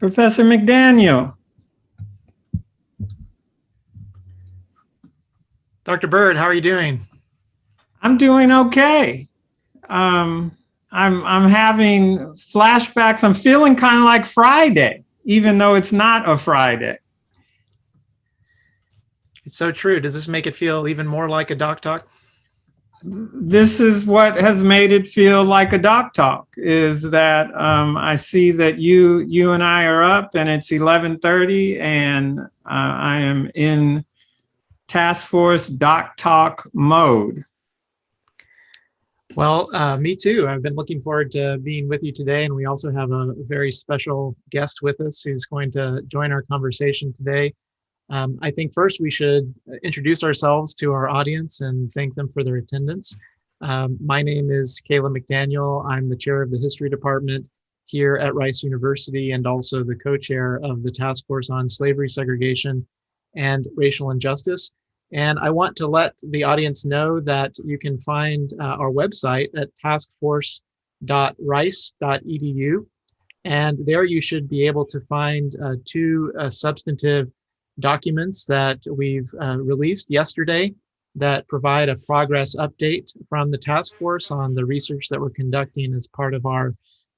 Professor McDaniel. Dr. Byrd, how are you doing? I'm doing okay. I'm having flashbacks. I'm feeling kind of like Friday, even though it's not a Friday. It's so true. Does this make it feel even more like a doc talk? This is what has made it feel like a doc talk, is that I see that you and I are up and it's 11:30 and I am in task force doc talk mode. Well, me too. I've been looking forward to being with you today, and we also have a very special guest with us who's going to join our conversation today. I think first we should introduce ourselves to our audience and thank them for their attendance. My name is Kayla McDaniel. I'm the chair of the history department here at Rice University and also the co-chair of the task force on slavery, segregation, and racial injustice. And I want to let the audience know that you can find our website at taskforce.rice.edu. And there you should be able to find two substantive documents that we've released yesterday that provide a progress update from the task force on the research that we're conducting as part of our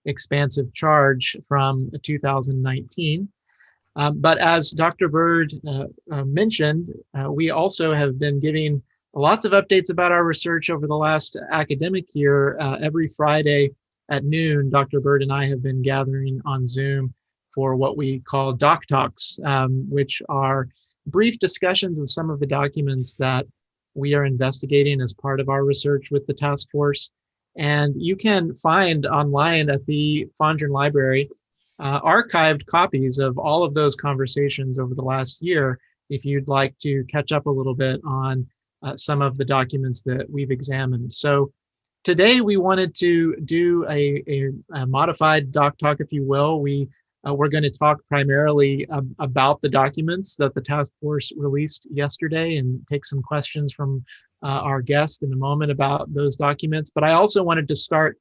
expansive charge from 2019. But as Dr. Byrd mentioned, we also have been giving lots of updates about our research over the last academic year. Every Friday at noon, Dr. Byrd and I have been gathering on Zoom for what we call doc talks, which are brief discussions of some of the documents that we are investigating as part of our research with the task force. And you can find online at the Fondren Library archived copies of all of those conversations over the last year if you'd like to catch up a little bit on some of the documents that we've examined. So today we wanted to do a modified doc talk, if you will. We're going to talk primarily about the documents that the task force released yesterday and take some questions from our guest in a moment about those documents. But I also wanted to start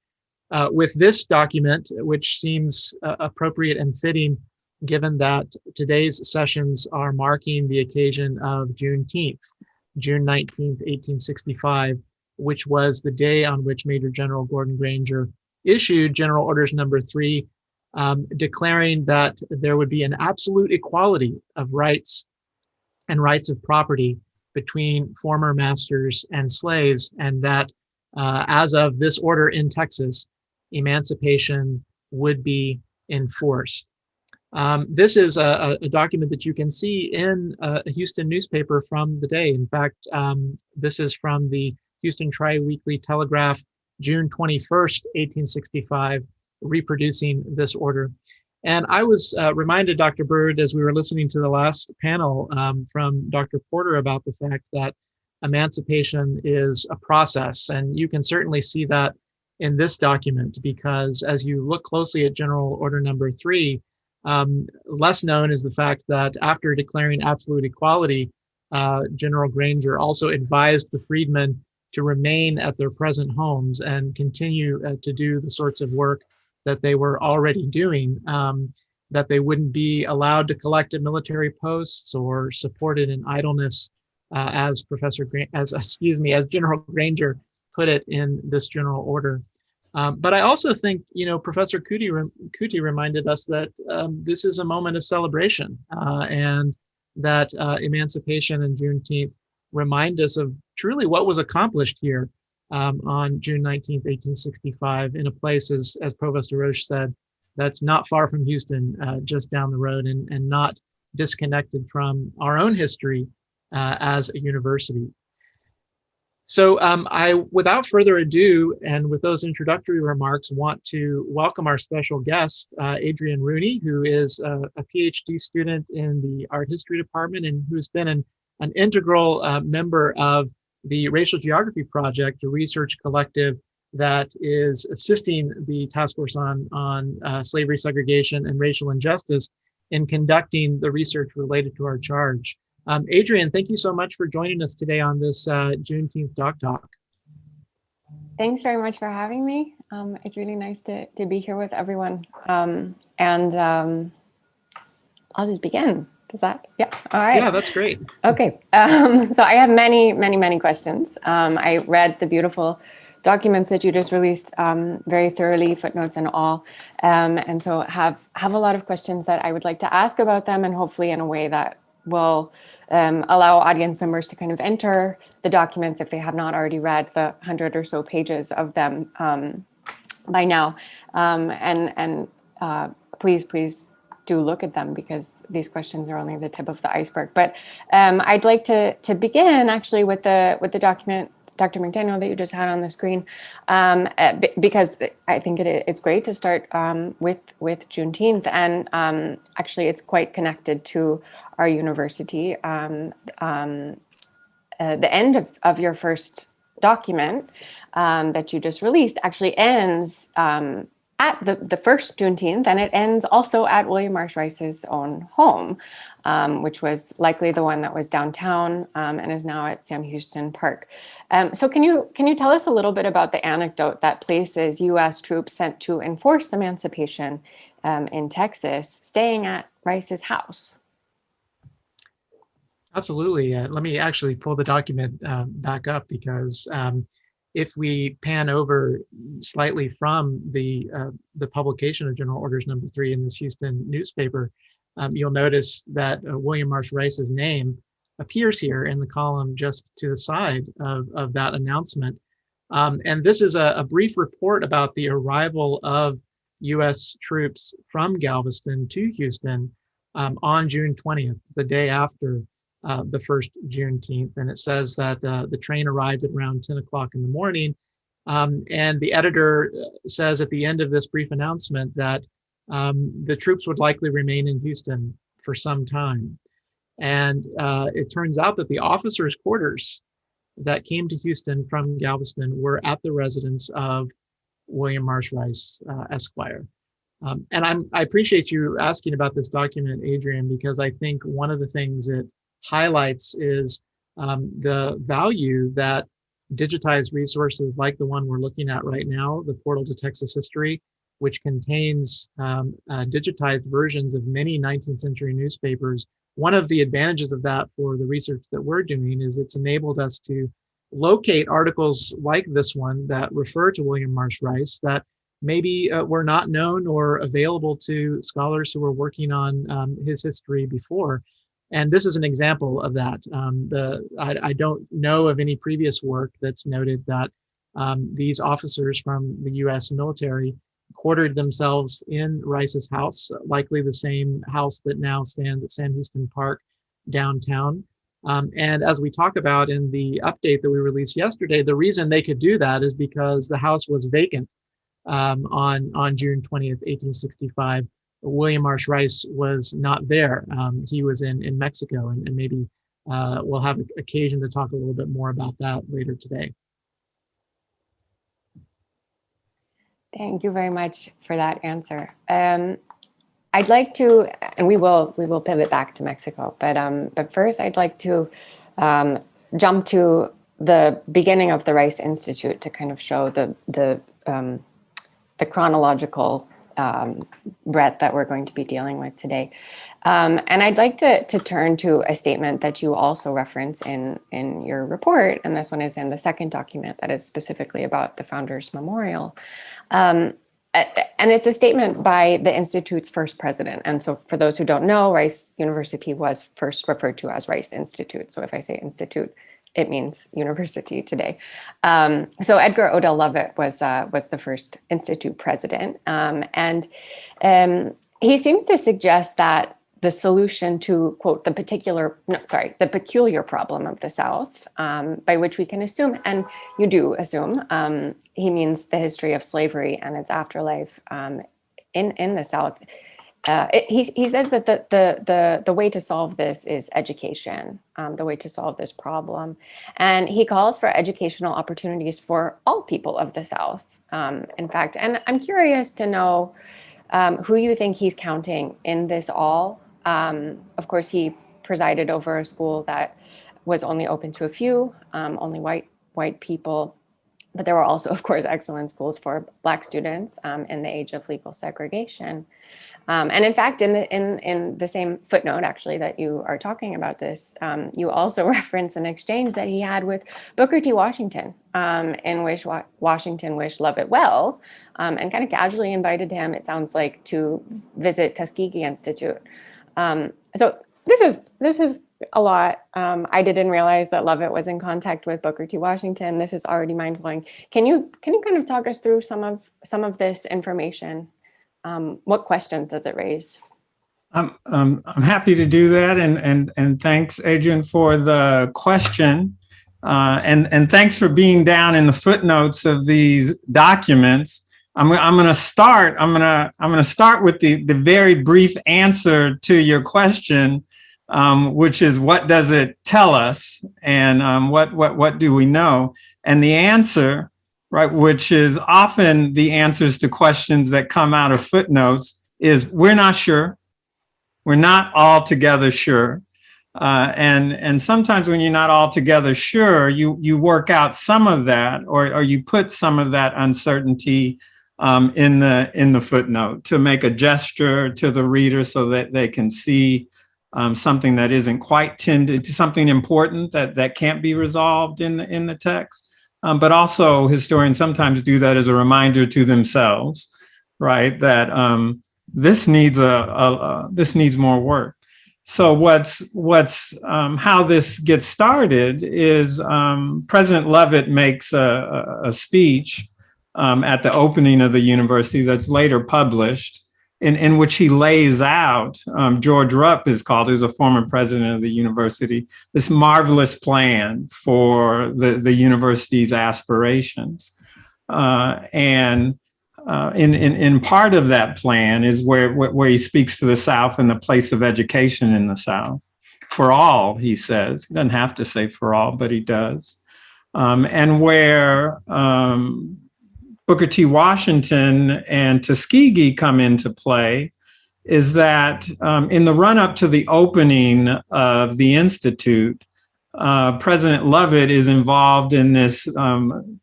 with this document, which seems appropriate and fitting given that today's sessions are marking the occasion of Juneteenth, June 19th, 1865, which was the day on which Major General Gordon Granger issued General Orders Number 3, declaring that there would be an absolute equality of rights and rights of property between former masters and slaves, and that as of this order in Texas, emancipation would be enforced. This is a document that you can see in a Houston newspaper from the day. In fact, this is from the Houston Tri-Weekly Telegraph, June 21st, 1865, reproducing this order. And I was reminded, Dr. Byrd, as we were listening to the last panel from Dr. Porter about the fact that emancipation is a process. And you can certainly see that in this document, because as you look closely at General Order Number 3, less known is the fact that after declaring absolute equality, General Granger also advised the freedmen to remain at their present homes and continue to do the sorts of work that they were already doing, that they wouldn't be allowed to collect at military posts or supported in idleness, as General Granger put it in this general order. But I also think, Professor Kuti reminded us that this is a moment of celebration, and that emancipation and Juneteenth remind us of truly what was accomplished here on June 19th, 1865, in a place, as Provost DeRoche said, that's not far from Houston, just down the road, and not disconnected from our own history as a university. So without further ado, and with those introductory remarks, want to welcome our special guest, Adrienne Rooney, who is a Ph.D. student in the art history department and who's been an integral member of the Racial Geography Project, a research collective that is assisting the task force on slavery, segregation, and racial injustice in conducting the research related to our charge. Adrienne, thank you so much for joining us today on this Juneteenth Doc Talk. Thanks very much for having me. It's really nice to be here with everyone. I'll just begin. Does that? Yeah. All right. Yeah, that's great. Okay. So I have many, many, many questions. I read the beautiful documents that you just released very thoroughly, footnotes and all. And so have a lot of questions that I would like to ask about them, and hopefully in a way that will allow audience members to kind of enter the documents if they have not already read the 100 or so pages of them by now. Please do look at them, because these questions are only the tip of the iceberg. But I'd like to begin actually with the document, Dr. McDaniel, that you just had on the screen, because I think it's great to start with Juneteenth, and actually it's quite connected to our university. The end of your first document that you just released actually ends at the first Juneteenth, and it ends also at William Marsh Rice's own home, which was likely the one that was downtown and is now at Sam Houston Park. So can you tell us a little bit about the anecdote that places U.S. troops sent to enforce emancipation in Texas staying at Rice's house? Absolutely. Let me actually pull the document back up, because if we pan over slightly from the publication of General Orders Number 3 in this Houston newspaper, you'll notice that William Marsh Rice's name appears here in the column just to the side of that announcement. And this is a brief report about the arrival of U.S. troops from Galveston to Houston on June 20th, the day after the first Juneteenth. And it says that the train arrived at around 10 o'clock in the morning. And the editor says at the end of this brief announcement that the troops would likely remain in Houston for some time. And it turns out that the officers' quarters that came to Houston from Galveston were at the residence of William Marsh Rice, Esquire. And I appreciate you asking about this document, Adrienne, because I think one of the things it highlights is the value that digitized resources like the one we're looking at right now, the Portal to Texas History, which contains digitized versions of many 19th century newspapers. One of the advantages of that for the research that we're doing is it's enabled us to locate articles like this one that refer to William Marsh Rice that maybe were not known or available to scholars who were working on his history before. And this is an example of that. I don't know of any previous work that's noted that these officers from the U.S. military quartered themselves in Rice's house, likely the same house that now stands at Sam Houston Park downtown. And as we talk about in the update that we released yesterday, the reason they could do that is because the house was vacant on June 20th, 1865. William Marsh Rice was not there. He was in Mexico, and maybe we'll have occasion to talk a little bit more about that later today. Thank you very much for that answer. I'd like to, and we will pivot back to Mexico, but first I'd like to jump to the beginning of the Rice Institute to kind of show the chronological breadth that we're going to be dealing with today. And I'd like to turn to a statement that you also reference in your report, and this one is in the second document that is specifically about the Founders Memorial. And it's a statement by the Institute's first president. And so for those who don't know, Rice University was first referred to as Rice Institute. So if I say institute, it means university today. So Edgar Odell Lovett was the first institute president. And he seems to suggest that the solution to, quote, the peculiar problem of the South, by which we can assume, and you do assume, he means the history of slavery and its afterlife in the South. He says that the way to solve this is education, the way to solve this problem. And he calls for educational opportunities for all people of the South, in fact. And I'm curious to know who you think he's counting in this all. Of course, he presided over a school that was only open to a few, only white people. But there were also, of course, excellent schools for Black students in the age of legal segregation. And in fact, in the same footnote, actually, that you are talking about this, you also reference an exchange that he had with Booker T. Washington, in which Washington wished Lovett well, and kind of casually invited him, it sounds like, to visit Tuskegee Institute. So this is a lot. I didn't realize that Lovett was in contact with Booker T. Washington. This is already mind-blowing. Can you kind of talk us through some of this information? What questions does it raise? I'm happy to do that, and thanks, Adrienne, for the question, and thanks for being down in the footnotes of these documents. I'm going to start with the very brief answer to your question, which is, what does it tell us, and what do we know? And the answer, right, which is often the answers to questions that come out of footnotes, is we're not sure. We're not altogether sure. And sometimes when you're not altogether sure, you work out some of that, or you put some of that uncertainty in the footnote to make a gesture to the reader so that they can see something that isn't quite tended to, something important that can't be resolved in the text. But also historians sometimes do that as a reminder to themselves, right? That this needs this needs more work. So how this gets started is President Lovett makes a speech at the opening of the university that's later published, in which he lays out, George Rupp is called, who's a former president of the university, this marvelous plan for the university's aspirations. And in part of that plan is where he speaks to the South and the place of education in the South. For all, he says. He doesn't have to say for all, but he does. And where Booker T. Washington and Tuskegee come into play is that in the run-up to the opening of the Institute, President Lovett is involved in this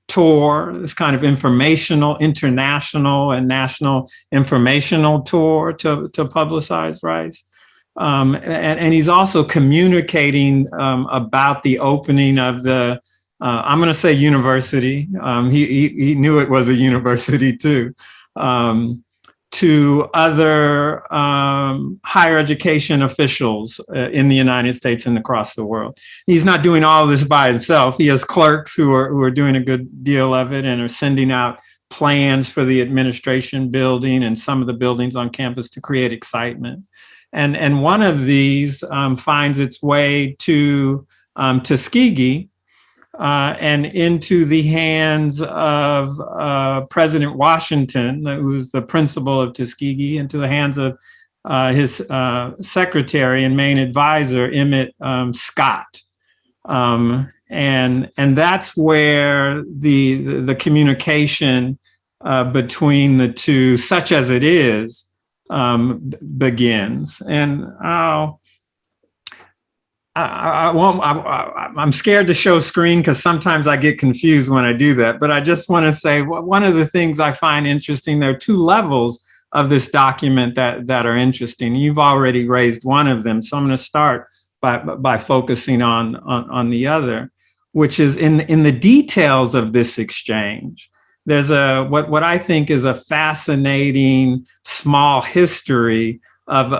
tour, this kind of international and national informational tour to publicize rights. And he's also communicating about the opening of the I'm going to say university. He knew it was a university too, to other higher education officials in the United States and across the world. He's not doing all of this by himself. He has clerks who are doing a good deal of it and are sending out plans for the administration building and some of the buildings on campus to create excitement. And one of these finds its way to Tuskegee, and into the hands of President Washington, who's the principal of Tuskegee, into the hands of his secretary and main advisor, Emmett Scott. And that's where the communication between the two, such as it is, begins. And I'm scared to show screen because sometimes I get confused when I do that. But I just want to say one of the things I find interesting, there are two levels of this document that are interesting. You've already raised one of them, so I'm going to start by focusing on the other, which is in the details of this exchange. There's what I think is a fascinating small history of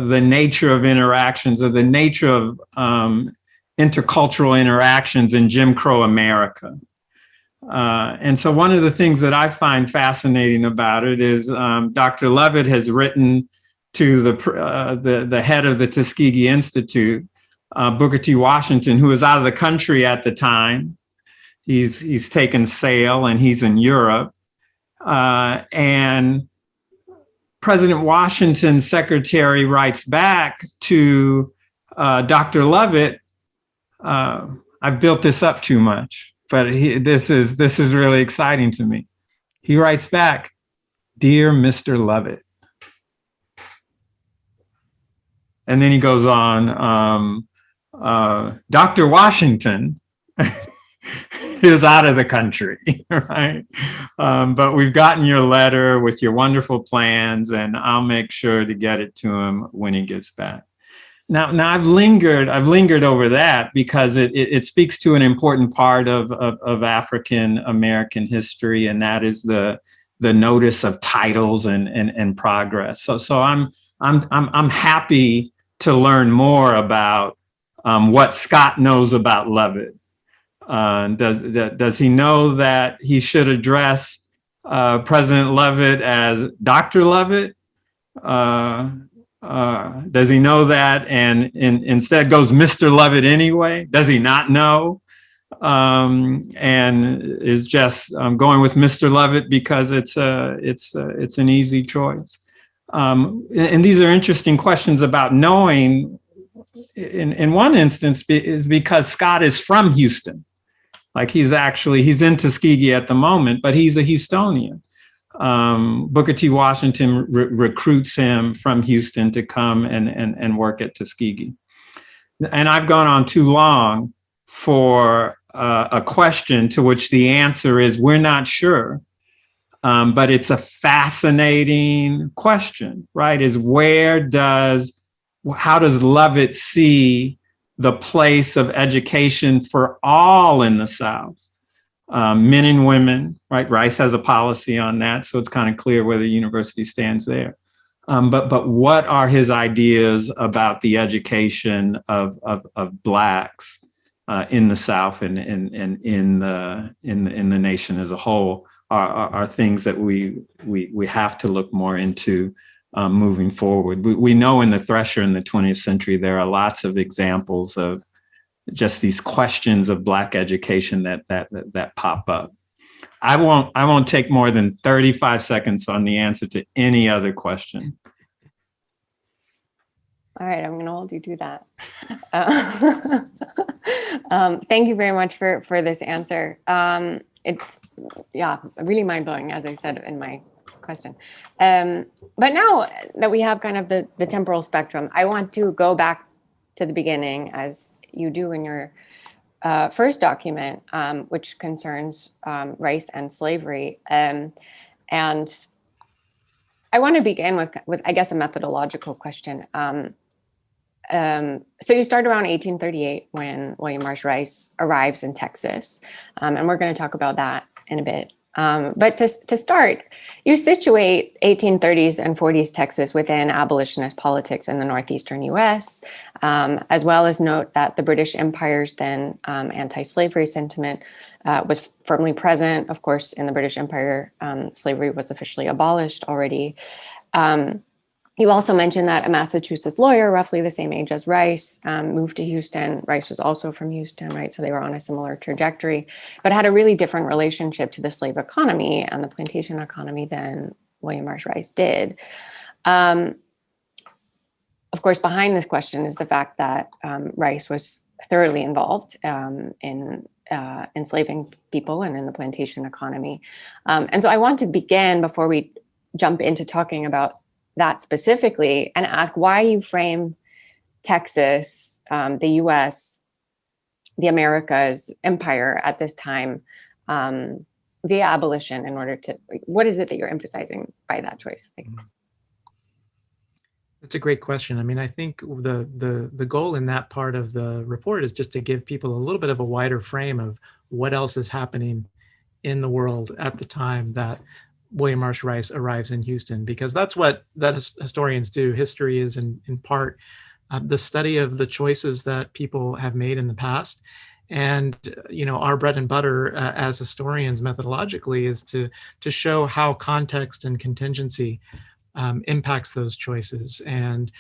the nature of interactions, of the nature of intercultural interactions in Jim Crow America. And so one of the things that I find fascinating about it is Dr. Lovett has written to the head of the Tuskegee Institute, Booker T. Washington, who was out of the country at the time. He's taken sail and he's in Europe. And President Washington's secretary writes back to Dr. Lovett, I've built this up too much, but this is really exciting to me. He writes back, "Dear Mr. Lovett." And then he goes on, Dr. Washington is out of the country, right? But we've gotten your letter with your wonderful plans, and I'll make sure to get it to him when he gets back. Now I've lingered over that because it speaks to an important part of African American history, and that is the notice of titles and progress. So I'm happy to learn more about what Scott knows about Levitt. Does he know that he should address President Levitt as Dr. Levitt? Does he know that and instead goes Mr. Levitt anyway? Does he not know? And is just going with Mr. Levitt because it's an easy choice. And these are interesting questions about knowing. In one instance, is because Scott is from Houston. Like he's in Tuskegee at the moment, but he's a Houstonian. Booker T. Washington recruits him from Houston to come and work at Tuskegee. And I've gone on too long for a question to which the answer is we're not sure. But it's a fascinating question, right? How does Levitt see the place of education for all in the South? Men and women, right? Rice has a policy on that, so it's kind of clear where the university stands there. But what are his ideas about the education of Blacks in the South and in the nation as a whole? Are things that we have to look more into moving forward. We know in the Thresher in the 20th century, there are lots of examples of just these questions of Black education that pop up. I won't take more than 35 seconds on the answer to any other question. All right, I'm going to hold you to that. Thank you very much for this answer. It's really mind-blowing, as I said in my question. But now that we have kind of the temporal spectrum, I want to go back to the beginning, as you do in your first document, which concerns race and slavery. And I want to begin with I guess, a methodological question. So you start around 1838 when William Marsh Rice arrives in Texas, and we're going to talk about that in a bit. But to start, you situate 1830s and 40s Texas within abolitionist politics in the northeastern U.S., as well as note that the British Empire's then anti-slavery sentiment was firmly present. Of course, in the British Empire, slavery was officially abolished already. You also mentioned that a Massachusetts lawyer, roughly the same age as Rice, moved to Houston. Rice was also from Houston, right? So they were on a similar trajectory, but had a really different relationship to the slave economy and the plantation economy than William Marsh Rice did. Of course, behind this question is the fact that Rice was thoroughly involved in enslaving people and in the plantation economy. And so I want to begin, before we jump into talking about that specifically, and ask why you frame Texas, the US, the Americas, empire at this time via abolition in order to, what is it that you're emphasizing by that choice? I guess. That's a great question. I mean, I think the goal in that part of the report is just to give people a little bit of a wider frame of what else is happening in the world at the time that William Marsh Rice arrives in Houston, because that's what historians do. History is in part the study of the choices that people have made in the past. And, you know, our bread and butter as historians methodologically is to show how context and contingency impacts those choices. And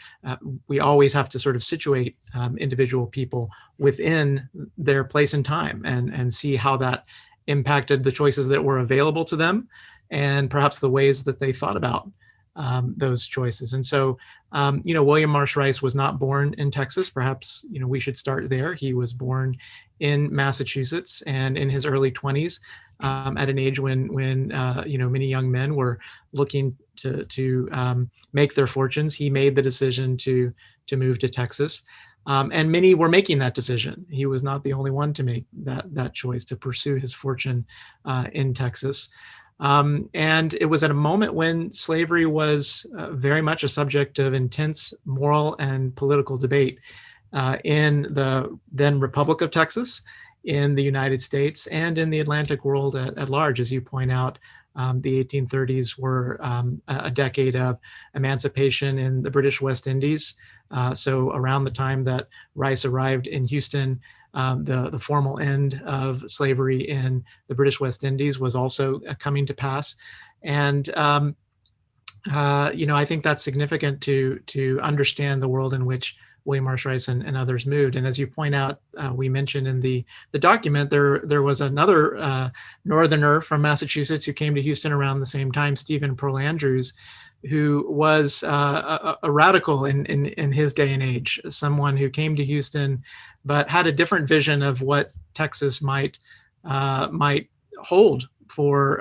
we always have to sort of situate individual people within their place and time and see how that impacted the choices that were available to them, and perhaps the ways that they thought about those choices. And so, you know, William Marsh Rice was not born in Texas. Perhaps, you know, we should start there. He was born in Massachusetts, and in his early 20s, at an age when you know, many young men were looking to make their fortunes, he made the decision to move to Texas. And many were making that decision. He was not the only one to make that choice to pursue his fortune in Texas. And it was at a moment when slavery was very much a subject of intense moral and political debate in the then Republic of Texas, in the United States, and in the Atlantic world at large. As you point out, the 1830s were a decade of emancipation in the British West Indies. So around the time that Rice arrived in Houston, the formal end of slavery in the British West Indies was also coming to pass. And I think that's significant to understand the world in which William Marsh Rice and others moved. And as you point out, we mentioned in the document, there was another Northerner from Massachusetts who came to Houston around the same time, Stephen Pearl Andrews, who was a radical in his day and age, someone who came to Houston, but had a different vision of what Texas might hold for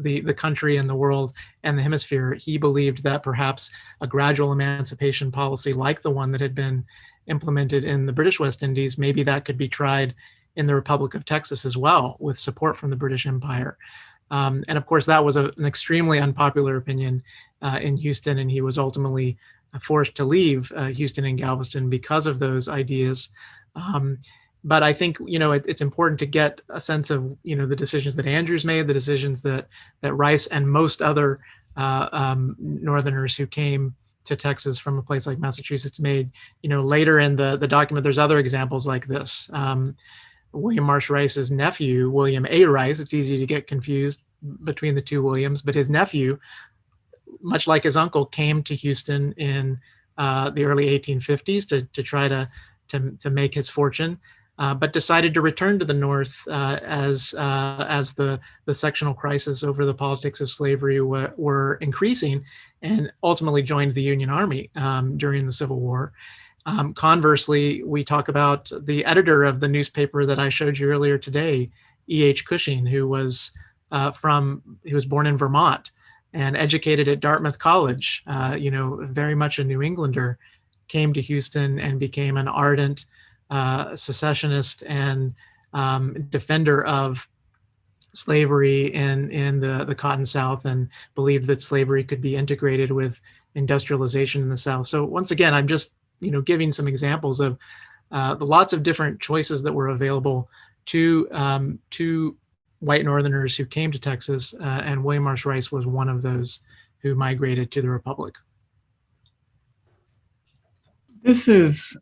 the country and the world and the hemisphere. He believed that perhaps a gradual emancipation policy like the one that had been implemented in the British West Indies, maybe that could be tried in the Republic of Texas as well, with support from the British Empire. And of course, that was an extremely unpopular opinion in Houston, and he was ultimately forced to leave Houston and Galveston because of those ideas. But I think, it's important to get a sense of, the decisions that Andrews made, the decisions that Rice and most other Northerners who came to Texas from a place like Massachusetts made. Later in the document, there's other examples like this. William Marsh Rice's nephew, William A. Rice, it's easy to get confused between the two Williams, but his nephew, much like his uncle, came to Houston in the early 1850s to try to make his fortune. But decided to return to the North as the sectional crisis over the politics of slavery were increasing, and ultimately joined the Union Army during the Civil War. Conversely, we talk about the editor of the newspaper that I showed you earlier today, E.H. Cushing, who was born in Vermont and educated at Dartmouth College, very much a New Englander, came to Houston and became an ardent secessionist and defender of slavery in the Cotton South, and believed that slavery could be integrated with industrialization in the South. So once again, I'm just giving some examples of the lots of different choices that were available to white Northerners who came to Texas, and William Marsh Rice was one of those who migrated to the Republic. This is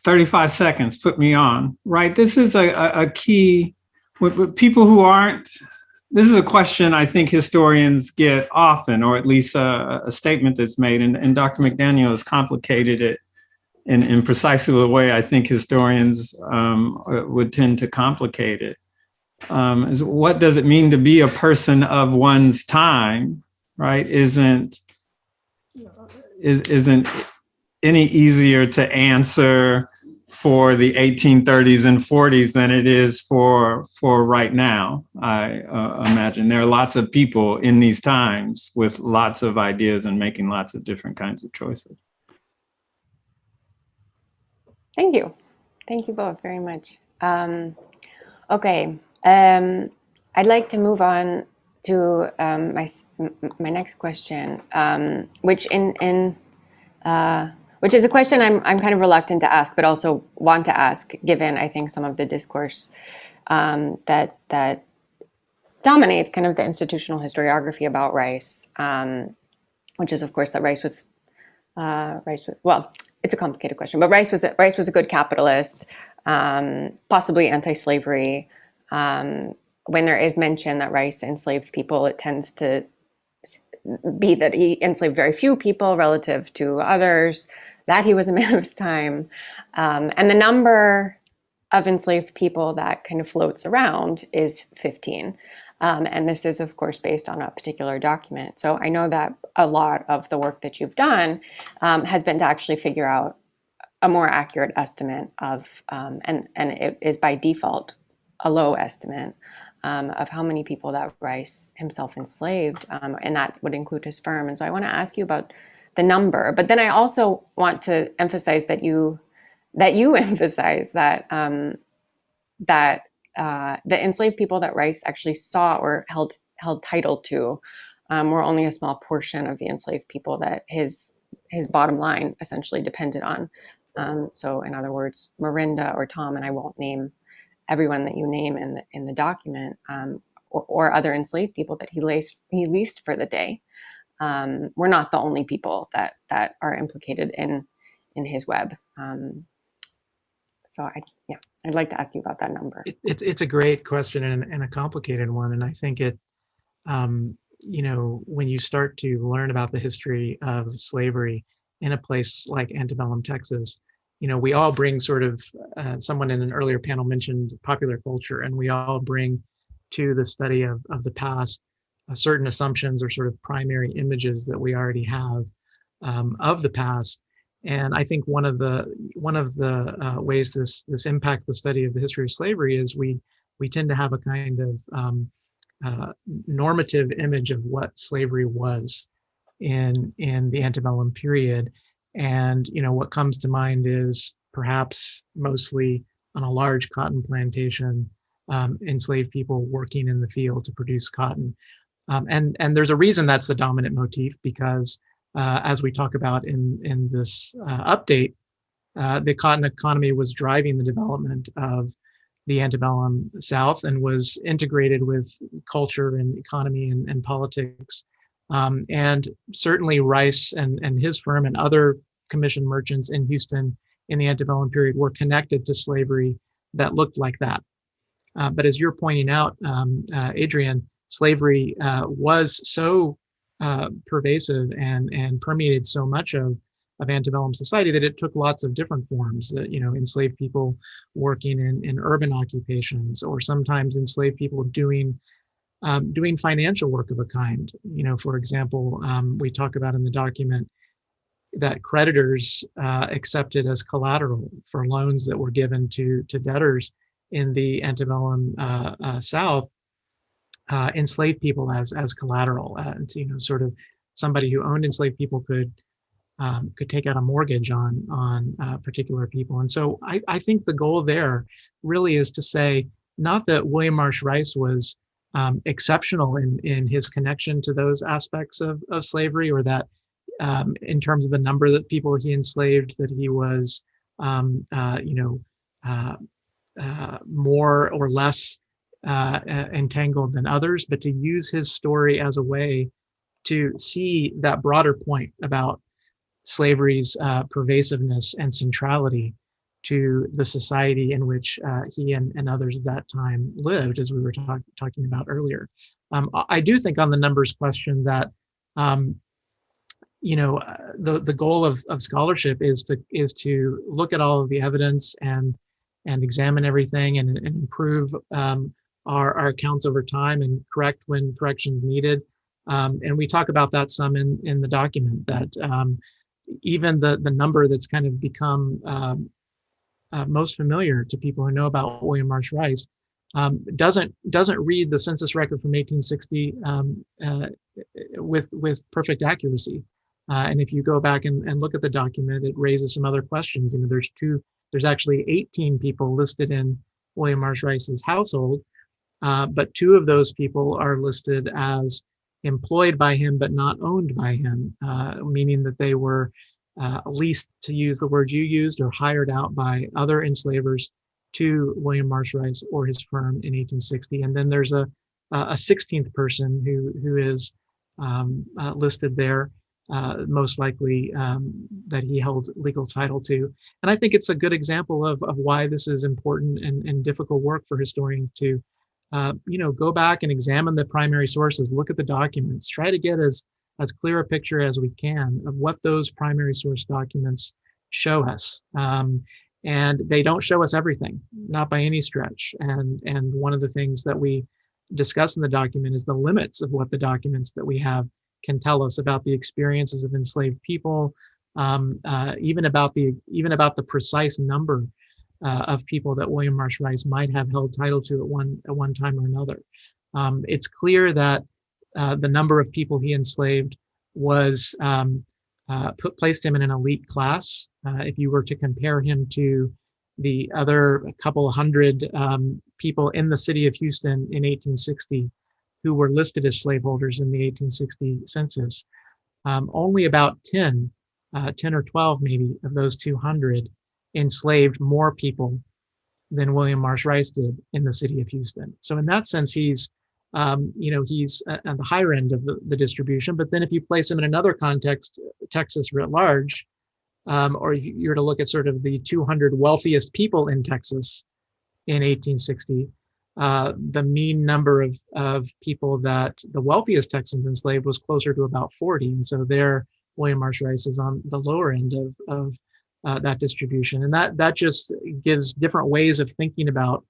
35 seconds, put me on, right? This is a key, with people who aren't, this is a question I think historians get often, or at least a statement that's made, and Dr. McDaniel has complicated it in precisely the way I think historians would tend to complicate it. Is what does it mean to be a person of one's time, right? Isn't any easier to answer for the 1830s and 40s than it is for right now. I imagine there are lots of people in these times with lots of ideas and making lots of different kinds of choices. Thank you. Thank you both very much. Okay. I'd like to move on to my next question, which is a question I'm kind of reluctant to ask, but also want to ask, given I think some of the discourse that dominates kind of the institutional historiography about Rice, which is of course that Rice was well, it's a complicated question, but Rice was a good capitalist, possibly anti-slavery. When there is mention that Rice enslaved people, it tends to be that he enslaved very few people relative to others, that he was a man of his time. And the number of enslaved people that kind of floats around is 15. And this is, of course, based on a particular document. So I know that a lot of the work that you've done has been to actually figure out a more accurate estimate of, and it is by default a low estimate of how many people that Rice himself enslaved, and that would include his firm. And so I want to ask you about the number. But then I also want to emphasize that you emphasize that the enslaved people that Rice actually saw or held title to were only a small portion of the enslaved people that his bottom line essentially depended on. So in other words, Miranda or Tom, and I won't name everyone that you name in the document, or other enslaved people that he leased for the day, we're not the only people that are implicated in his web. So I'd like to ask you about that number. It's a great question and a complicated one, and I think it, when you start to learn about the history of slavery in a place like antebellum Texas, we all bring sort of, someone in an earlier panel mentioned popular culture, and we all bring to the study of the past certain assumptions or sort of primary images that we already have of the past. And I think one of the ways this impacts the study of the history of slavery is we tend to have a kind of normative image of what slavery was in the antebellum period. And what comes to mind is perhaps mostly on a large cotton plantation, enslaved people working in the field to produce cotton. And there's a reason that's the dominant motif, because as we talk about in this update, the cotton economy was driving the development of the antebellum South and was integrated with culture and economy and politics. And certainly Rice and his firm and other commissioned merchants in Houston in the antebellum period were connected to slavery that looked like that. But as you're pointing out, Adrienne, slavery was so pervasive and permeated so much of antebellum society that it took lots of different forms. That enslaved people working in urban occupations, or sometimes enslaved people doing financial work of a kind. For example, we talk about in the document that creditors accepted as collateral for loans that were given to debtors in the antebellum South, enslaved people as collateral, and sort of somebody who owned enslaved people could take out a mortgage on particular people. And so I think the goal there really is to say, not that William Marsh Rice was exceptional in his connection to those aspects of slavery, or that in terms of the number of people he enslaved, that he was more or less entangled than others, but to use his story as a way to see that broader point about slavery's pervasiveness and centrality to the society in which he and others at that time lived, as we were talking about earlier. I do think on the numbers question that the goal of scholarship is to look at all of the evidence and examine everything and improve our accounts over time and correct when corrections needed. And we talk about that some in the document, that even the number that's kind of become most familiar to people who know about William Marsh Rice doesn't read the census record from 1860 with perfect accuracy. And if you go back and look at the document, it raises some other questions. There's actually 18 people listed in William Marsh Rice's household, but 2 of those people are listed as employed by him but not owned by him, meaning that they were leased, to use the word you used, or hired out by other enslavers to William Marsh Rice or his firm in 1860. And then there's a 16th person who is listed there, most likely that he held legal title to. And I think it's a good example of why this is important and difficult work for historians to go back and examine the primary sources, look at the documents, try to get as clear a picture as we can of what those primary source documents show us. And they don't show us everything, not by any stretch. And one of the things that we discuss in the document is the limits of what the documents that we have can tell us about the experiences of enslaved people, even about the precise number of people that William Marsh Rice might have held title to at one time or another. It's clear that the number of people he enslaved was placed him in an elite class. If you were to compare him to the other couple hundred people in the city of Houston in 1860 who were listed as slaveholders in the 1860 census, only about 10 or 12 maybe of those 200 enslaved more people than William Marsh Rice did in the city of Houston. So in that sense, he's he's at the higher end of the distribution. But then if you place him in another context, Texas writ large, or you're to look at sort of the 200 wealthiest people in Texas in 1860, the mean number of people that the wealthiest Texans enslaved was closer to about 40. And so there, William Marsh Rice is on the lower end of that distribution. And that just gives different ways of thinking about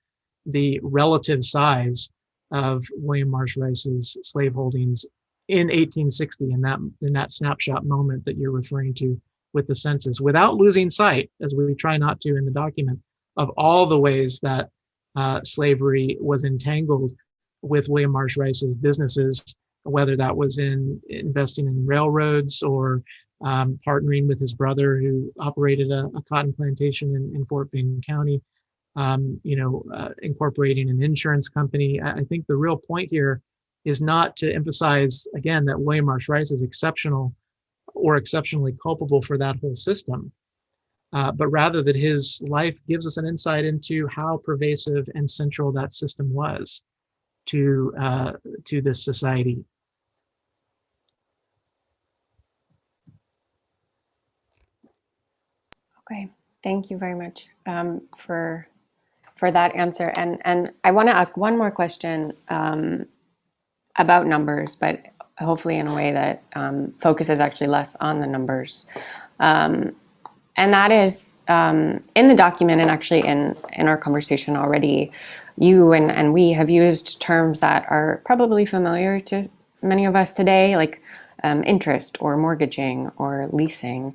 the relative size of William Marsh Rice's slaveholdings in 1860, in that snapshot moment that you're referring to with the census, without losing sight, as we try not to in the document, of all the ways that slavery was entangled with William Marsh Rice's businesses, whether that was in investing in railroads or partnering with his brother who operated a cotton plantation in Fort Bend County, incorporating an insurance company. I think the real point here is not to emphasize, again, that William Marsh Rice is exceptional or exceptionally culpable for that whole system, but rather that his life gives us an insight into how pervasive and central that system was to this society. Okay, thank you very much for that answer. And I want to ask one more question about numbers, but hopefully in a way that focuses actually less on the numbers. And that is in the document, and actually in our conversation already, you and we have used terms that are probably familiar to many of us today, like interest or mortgaging or leasing,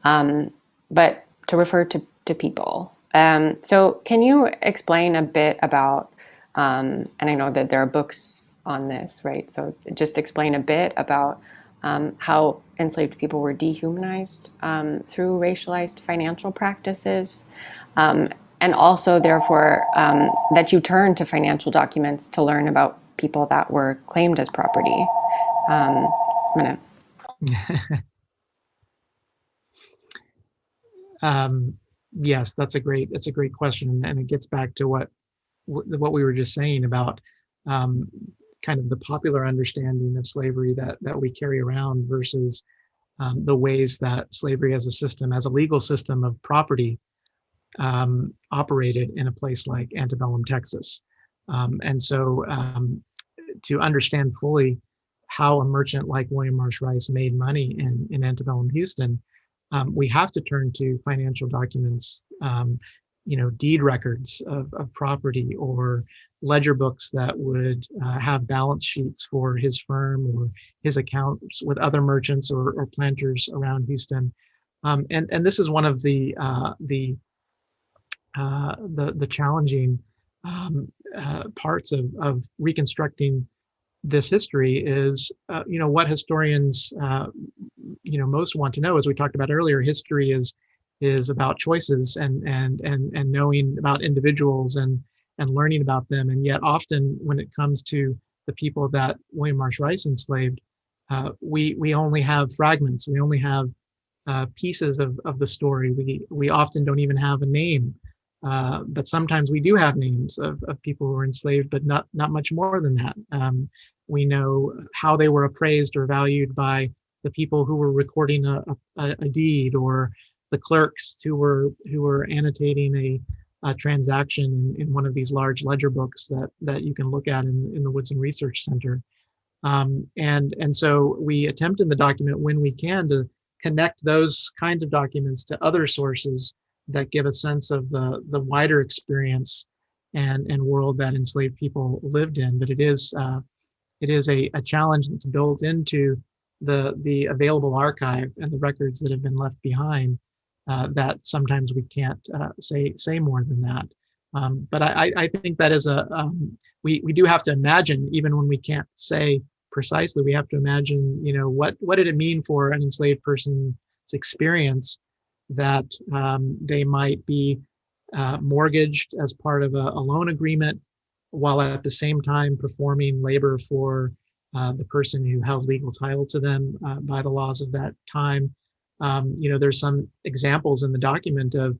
but to refer to people. So can you explain a bit about, and I know that there are books on this, right? So just explain a bit about how enslaved people were dehumanized through racialized financial practices, and also therefore that you turn to financial documents to learn about people that were claimed as property. I'm gonna. Yes, that's a great question, and it gets back to what we were just saying about kind of the popular understanding of slavery that we carry around versus the ways that slavery as a system, as a legal system of property, operated in a place like antebellum Texas. And so to understand fully how a merchant like William Marsh Rice made money in antebellum Houston, we have to turn to financial documents, deed records of property, or ledger books that would have balance sheets for his firm or his accounts with other merchants or planters around Houston. And this is one of the challenging parts of reconstructing this history is, what historians, most want to know, as we talked about earlier. History is about choices and knowing about individuals and learning about them. And yet often when it comes to the people that William Marsh Rice enslaved, we only have fragments. We only have pieces of the story. We often don't even have a name. But sometimes we do have names of people who were enslaved, but not much more than that. We know how they were appraised or valued by the people who were recording a deed, or the clerks who were annotating a transaction in one of these large ledger books that you can look at in the Woodson Research Center. And so we attempt in the document, when we can, to connect those kinds of documents to other sources that give a sense of the wider experience and world that enslaved people lived in. But it is a challenge that's built into the available archive and the records that have been left behind, that sometimes we can't say more than that. But I think that is we do have to imagine, even when we can't say precisely, we have to imagine, what did it mean for an enslaved person experience that they might be mortgaged as part of a loan agreement, while at the same time performing labor for the person who held legal title to them by the laws of that time. There's some examples in the document of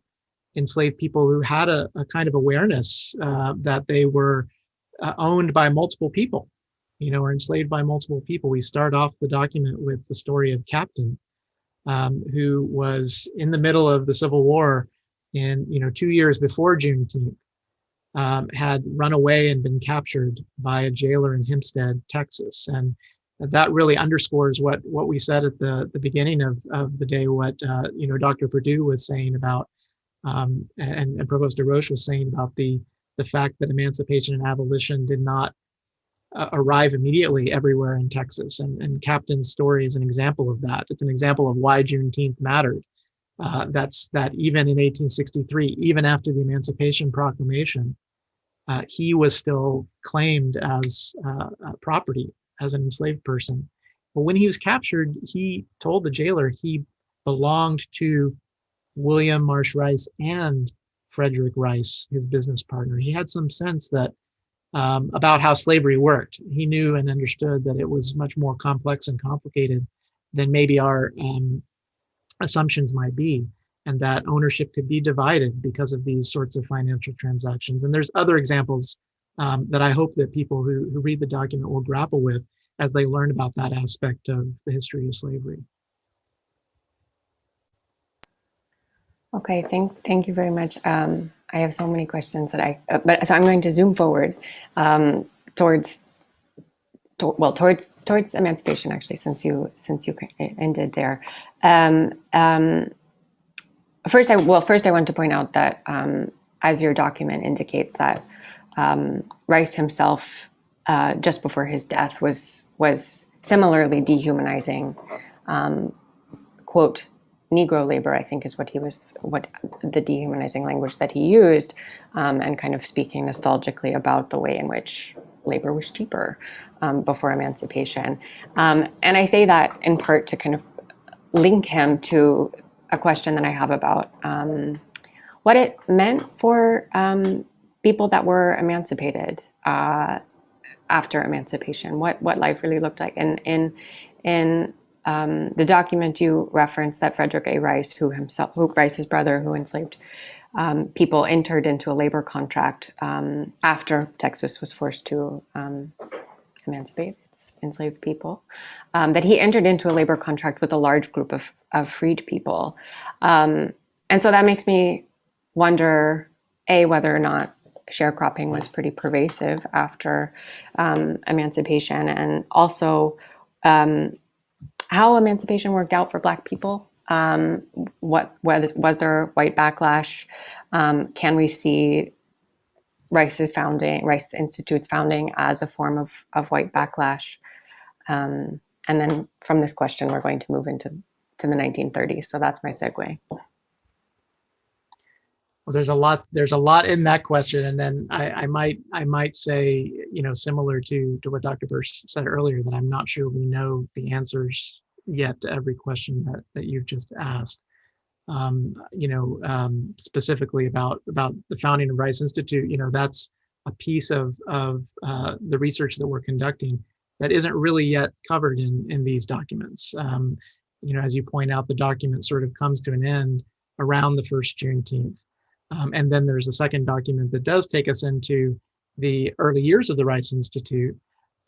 enslaved people who had a kind of awareness that they were owned by multiple people, or enslaved by multiple people. We start off the document with the story of Captain, who was in the middle of the Civil War in, 2 years before Juneteenth, had run away and been captured by a jailer in Hempstead, Texas. And that really underscores what we said at the beginning of the day, what Dr. Perdue was saying about, and Provost DeRoche was saying about the fact that emancipation and abolition did not arrive immediately everywhere in Texas. And Captain's story is an example of that. It's an example of why Juneteenth mattered. That's that even in 1863, even after the Emancipation Proclamation, he was still claimed as property, as an enslaved person. But when he was captured, he told the jailer he belonged to William Marsh Rice and Frederick Rice, his business partner. He had some sense that about how slavery worked. He knew and understood that it was much more complex and complicated than maybe our assumptions might be, and that ownership could be divided because of these sorts of financial transactions. And there's other examples that I hope that people who read the document will grapple with as they learn about that aspect of the history of slavery. Okay, thank you very much. I have so many questions that so I'm going to zoom forward towards emancipation, actually, since you ended there. First, I want to point out that as your document indicates, that Rice himself, just before his death, was similarly dehumanizing, quote, Negro labor, I think is what the dehumanizing language that he used, and kind of speaking nostalgically about the way in which labor was cheaper before emancipation. And I say that in part to kind of link him to a question that I have about what it meant for people that were emancipated after emancipation, what life really looked like. And in the document you referenced that Frederick A. Rice, who Rice's brother, who enslaved people, entered into a labor contract after Texas was forced to emancipate its enslaved people, that he entered into a labor contract with a large group of freed people. And so that makes me wonder, A, whether or not sharecropping was pretty pervasive after emancipation, and also how emancipation worked out for Black people. Was there white backlash? Can we see Rice Institute's founding as a form of white backlash? And then from this question, we're going to move into the 1930s. So that's my segue. Well, there's a lot in that question, and then I might say, similar to what Dr. Bursch said earlier, that I'm not sure we know the answers yet to every question that you've just asked. Specifically about the founding of Rice Institute, that's a piece of the research that we're conducting that isn't really yet covered in these documents. As you point out, the document sort of comes to an end around the first Juneteenth. And then there's a second document that does take us into the early years of the Rice Institute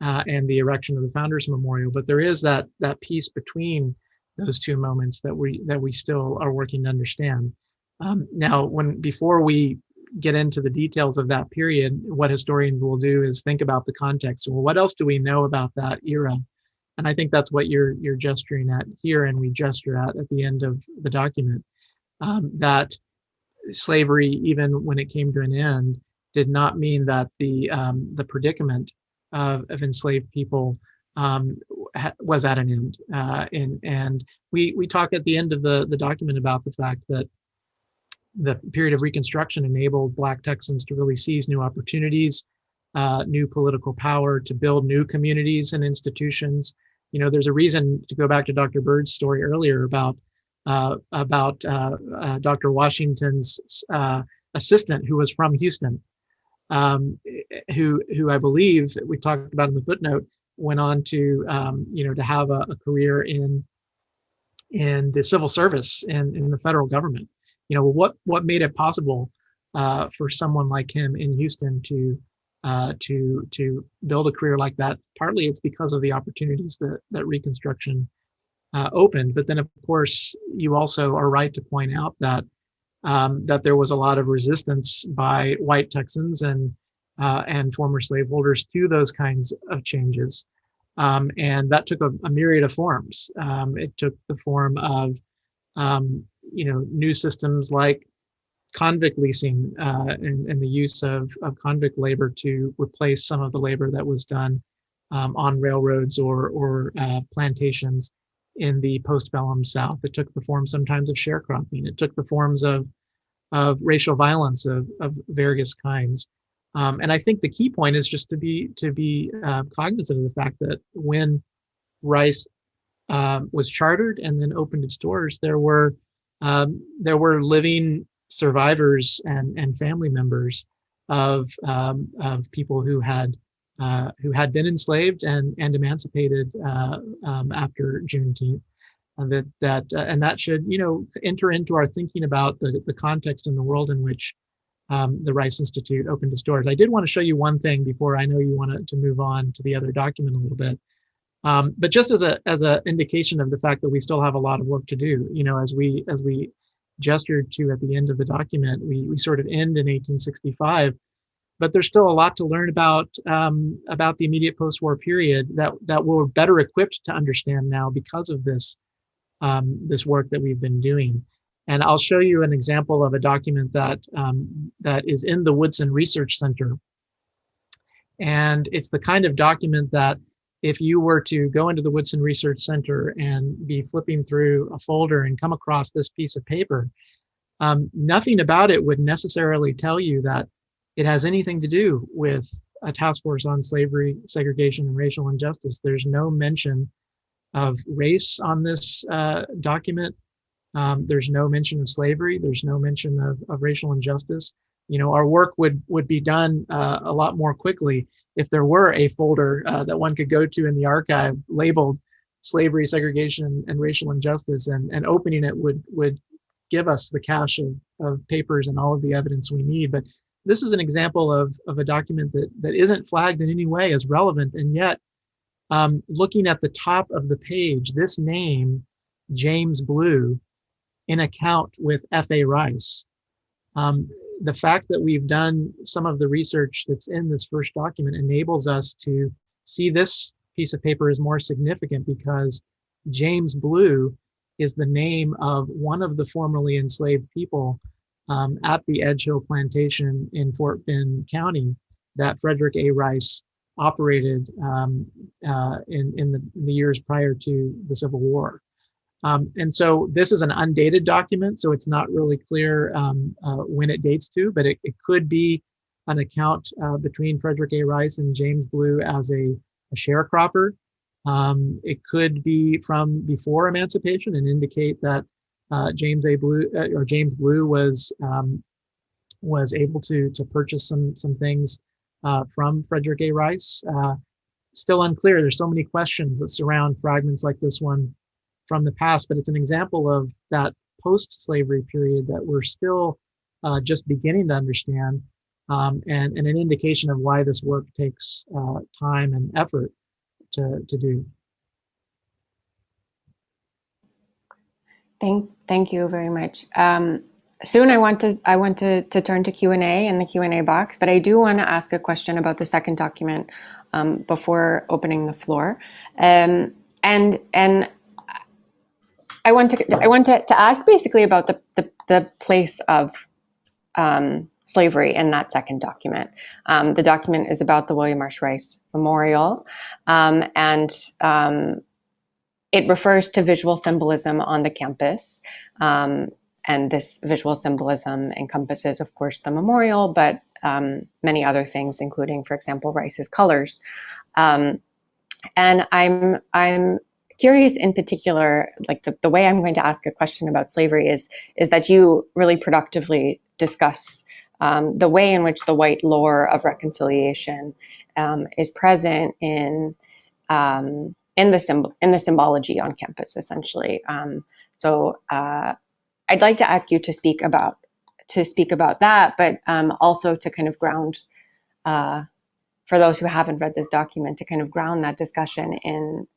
and the erection of the Founders Memorial. But there is that piece between those two moments that we still are working to understand. Now, before we get into the details of that period, what historians will do is think about the context. Well, what else do we know about that era? And I think that's what you're gesturing at here, and we gesture at the end of the document, that slavery, even when it came to an end, did not mean that the predicament of enslaved people was at an end. And we talk at the end of the document about the fact that the period of Reconstruction enabled Black Texans to really seize new opportunities, new political power, to build new communities and institutions. There's a reason, to go back to Dr. Byrd's story earlier about about Dr. Washington's assistant, who was from Houston, who I believe we talked about in the footnote, went on to to have a career in the civil service in the federal government. What made it possible for someone like him in Houston to build a career like that? Partly it's because of the opportunities that Reconstruction opened, but then of course you also are right to point out that that there was a lot of resistance by white Texans and former slaveholders to those kinds of changes. And that took a myriad of forms. It took the form of, new systems like convict leasing and the use of convict labor to replace some of the labor that was done on railroads or plantations in the postbellum South. It took the form sometimes of sharecropping. It took the forms of racial violence of various kinds. And I think the key point is just to be cognizant of the fact that when Rice was chartered and then opened its doors, there were living survivors and family members of people who had been enslaved and emancipated after Juneteenth. And that should enter into our thinking about the context and the world in which the Rice Institute opened its doors. I did want to show you one thing before I know you wanted to move on to the other document a little bit. But just as a indication of the fact that we still have a lot of work to do, as we gestured to at the end of the document, we sort of end in 1865, but there's still a lot to learn about the immediate post-war period that we're better equipped to understand now because of this work that we've been doing. And I'll show you an example of a document that is in the Woodson Research Center. And it's the kind of document that if you were to go into the Woodson Research Center and be flipping through a folder and come across this piece of paper, nothing about it would necessarily tell you that it has anything to do with a task force on slavery, segregation, and racial injustice. There's no mention of race on this document. There's no mention of slavery. There's no mention of racial injustice. Our work would be done a lot more quickly if there were a folder that one could go to in the archive labeled slavery, segregation, and racial injustice, and opening it would give us the cache of papers and all of the evidence we need. But this is an example of a document that isn't flagged in any way as relevant, and yet looking at the top of the page, this name, James Blue, in account with F.A. Rice. The fact that we've done some of the research that's in this first document enables us to see this piece of paper as more significant because James Blue is the name of one of the formerly enslaved people at the Edge Hill Plantation in Fort Bend County that Frederick A. Rice operated in the years prior to the Civil War. And so this is an undated document, so it's not really clear when it dates to, but it could be an account between Frederick A. Rice and James Blue as a sharecropper. It could be from before emancipation and indicate that James Blue was able to purchase some things from Frederick A. Rice. Still unclear. There's so many questions that surround fragments like this one from the past, but it's an example of that post-slavery period that we're still just beginning to understand, and an indication of why this work takes time and effort to do. Thank you very much. Soon I want to turn to Q&A in the Q&A box, but I do want to ask a question about the second document before opening the floor. And I want to ask basically about the place of slavery in that second document. The document is about the William Marsh Rice Memorial, and it refers to visual symbolism on the campus. And this visual symbolism encompasses, of course, the memorial, but many other things, including, for example, Rice's colors. And I'm curious in particular, like the way I'm going to ask a question about slavery is that you really productively discuss the way in which the white lore of reconciliation is present in the symbology on campus, essentially. So I'd like to ask you to speak about that, but also to kind of ground, for those who haven't read this document, to kind of ground that discussion in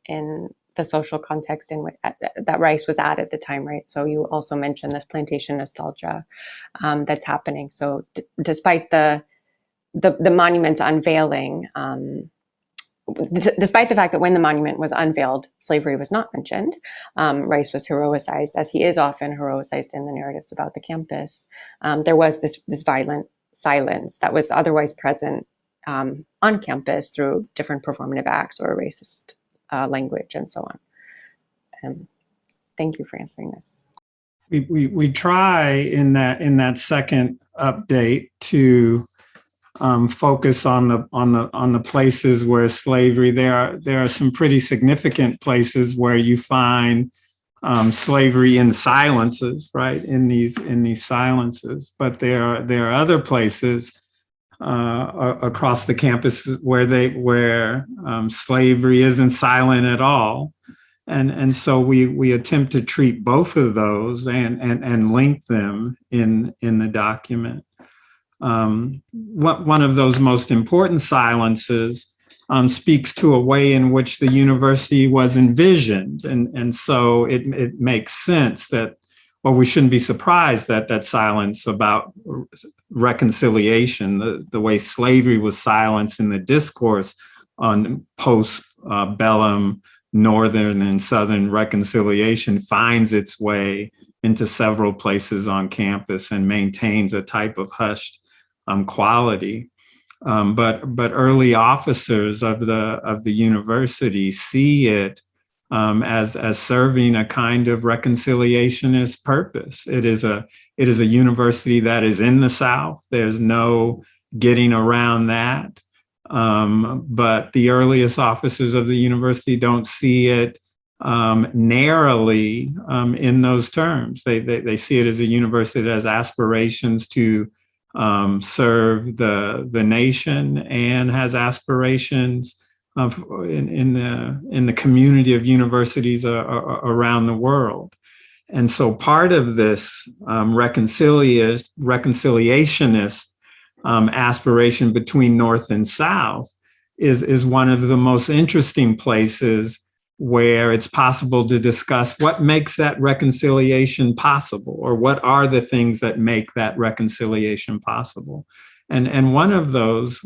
the social context in which that Rice was at the time, right? So you also mentioned this plantation nostalgia that's happening. So despite the monument's unveiling, despite the fact that when the monument was unveiled, slavery was not mentioned, Rice was heroicized, as he is often heroicized in the narratives about the campus. There was this violent silence that was otherwise present on campus through different performative acts or racist language and so on. Thank you for answering this. We try in that second update to focus on the places where slavery. There are some pretty significant places where you find slavery in silences, right? In these silences, but there are other places across the campus where slavery isn't silent at all, and so we attempt to treat both of those and link them in the document. One of those most important silences speaks to a way in which the university was envisioned, and so it makes sense that, well, we shouldn't be surprised that silence about reconciliation, the way slavery was silenced in the discourse on post-bellum Northern and Southern reconciliation, finds its way into several places on campus and maintains a type of hushed quality. But early officers of the university see it as serving a kind of reconciliationist purpose. It is a university that is in the South. There's no getting around that. But the earliest officers of the university don't see it narrowly in those terms. They see it as a university that has aspirations to serve the nation and has aspirations in the community of universities around the world. And so part of this reconciliationist aspiration between North and South is one of the most interesting places where it's possible to discuss what makes that reconciliation possible, or what are the things that make that reconciliation possible. And one of those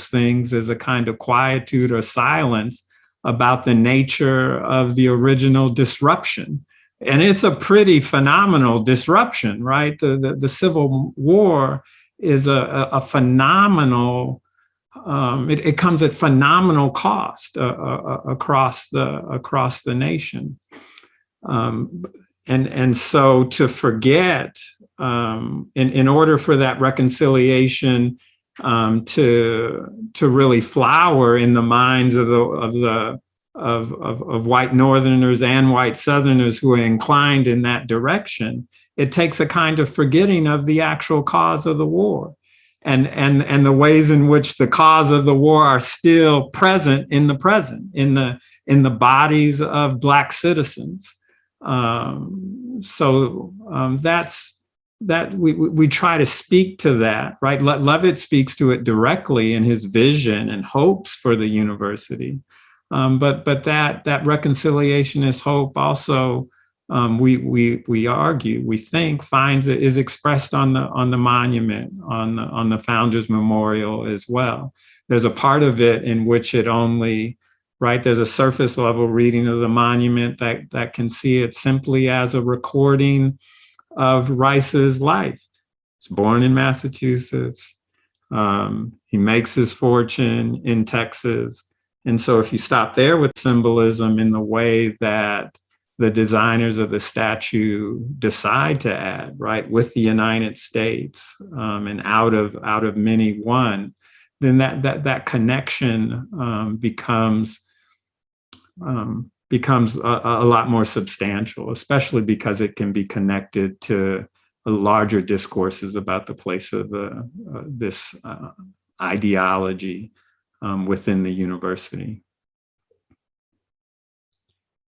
things is a kind of quietude or silence about the nature of the original disruption. And it's a pretty phenomenal disruption, right? The Civil War is a phenomenal, it comes at phenomenal cost across the nation. And so to forget, in order for that reconciliation to really flower in the minds of white Northerners and white Southerners who are inclined in that direction, it takes a kind of forgetting of the actual cause of the war, and the ways in which the cause of the war are still present in the present, in the bodies of Black citizens. So that we try to speak to that, right? Levitt speaks to it directly in his vision and hopes for the university. But that reconciliationist hope also, we argue, we think, is expressed on the monument, on the Founders Memorial as well. There's a part of it in which it only, right, there's a surface level reading of the monument that can see it simply as a recording of Rice's life. He's born in Massachusetts. He makes his fortune in Texas. And so if you stop there with symbolism in the way that the designers of the statue decide to add, right, with the United States, and out of many one, then that connection becomes becomes a lot more substantial, especially because it can be connected to larger discourses about the place of this ideology within the university.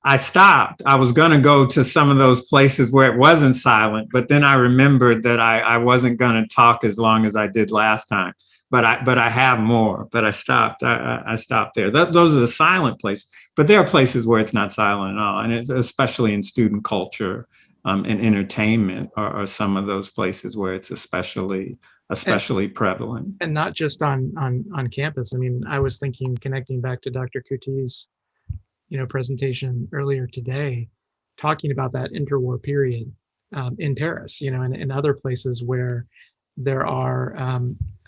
I stopped. I was going to go to some of those places where it wasn't silent, but then I remembered that I wasn't going to talk as long as I did last time. But I have more. But I stopped. I stopped there. Those are the silent places. But there are places where it's not silent at all, and it's especially in student culture and entertainment are some of those places where it's especially prevalent. And not just on campus. I mean, I was thinking, connecting back to Dr. Kuti's presentation earlier today, talking about that interwar period in Paris, and other places where there are,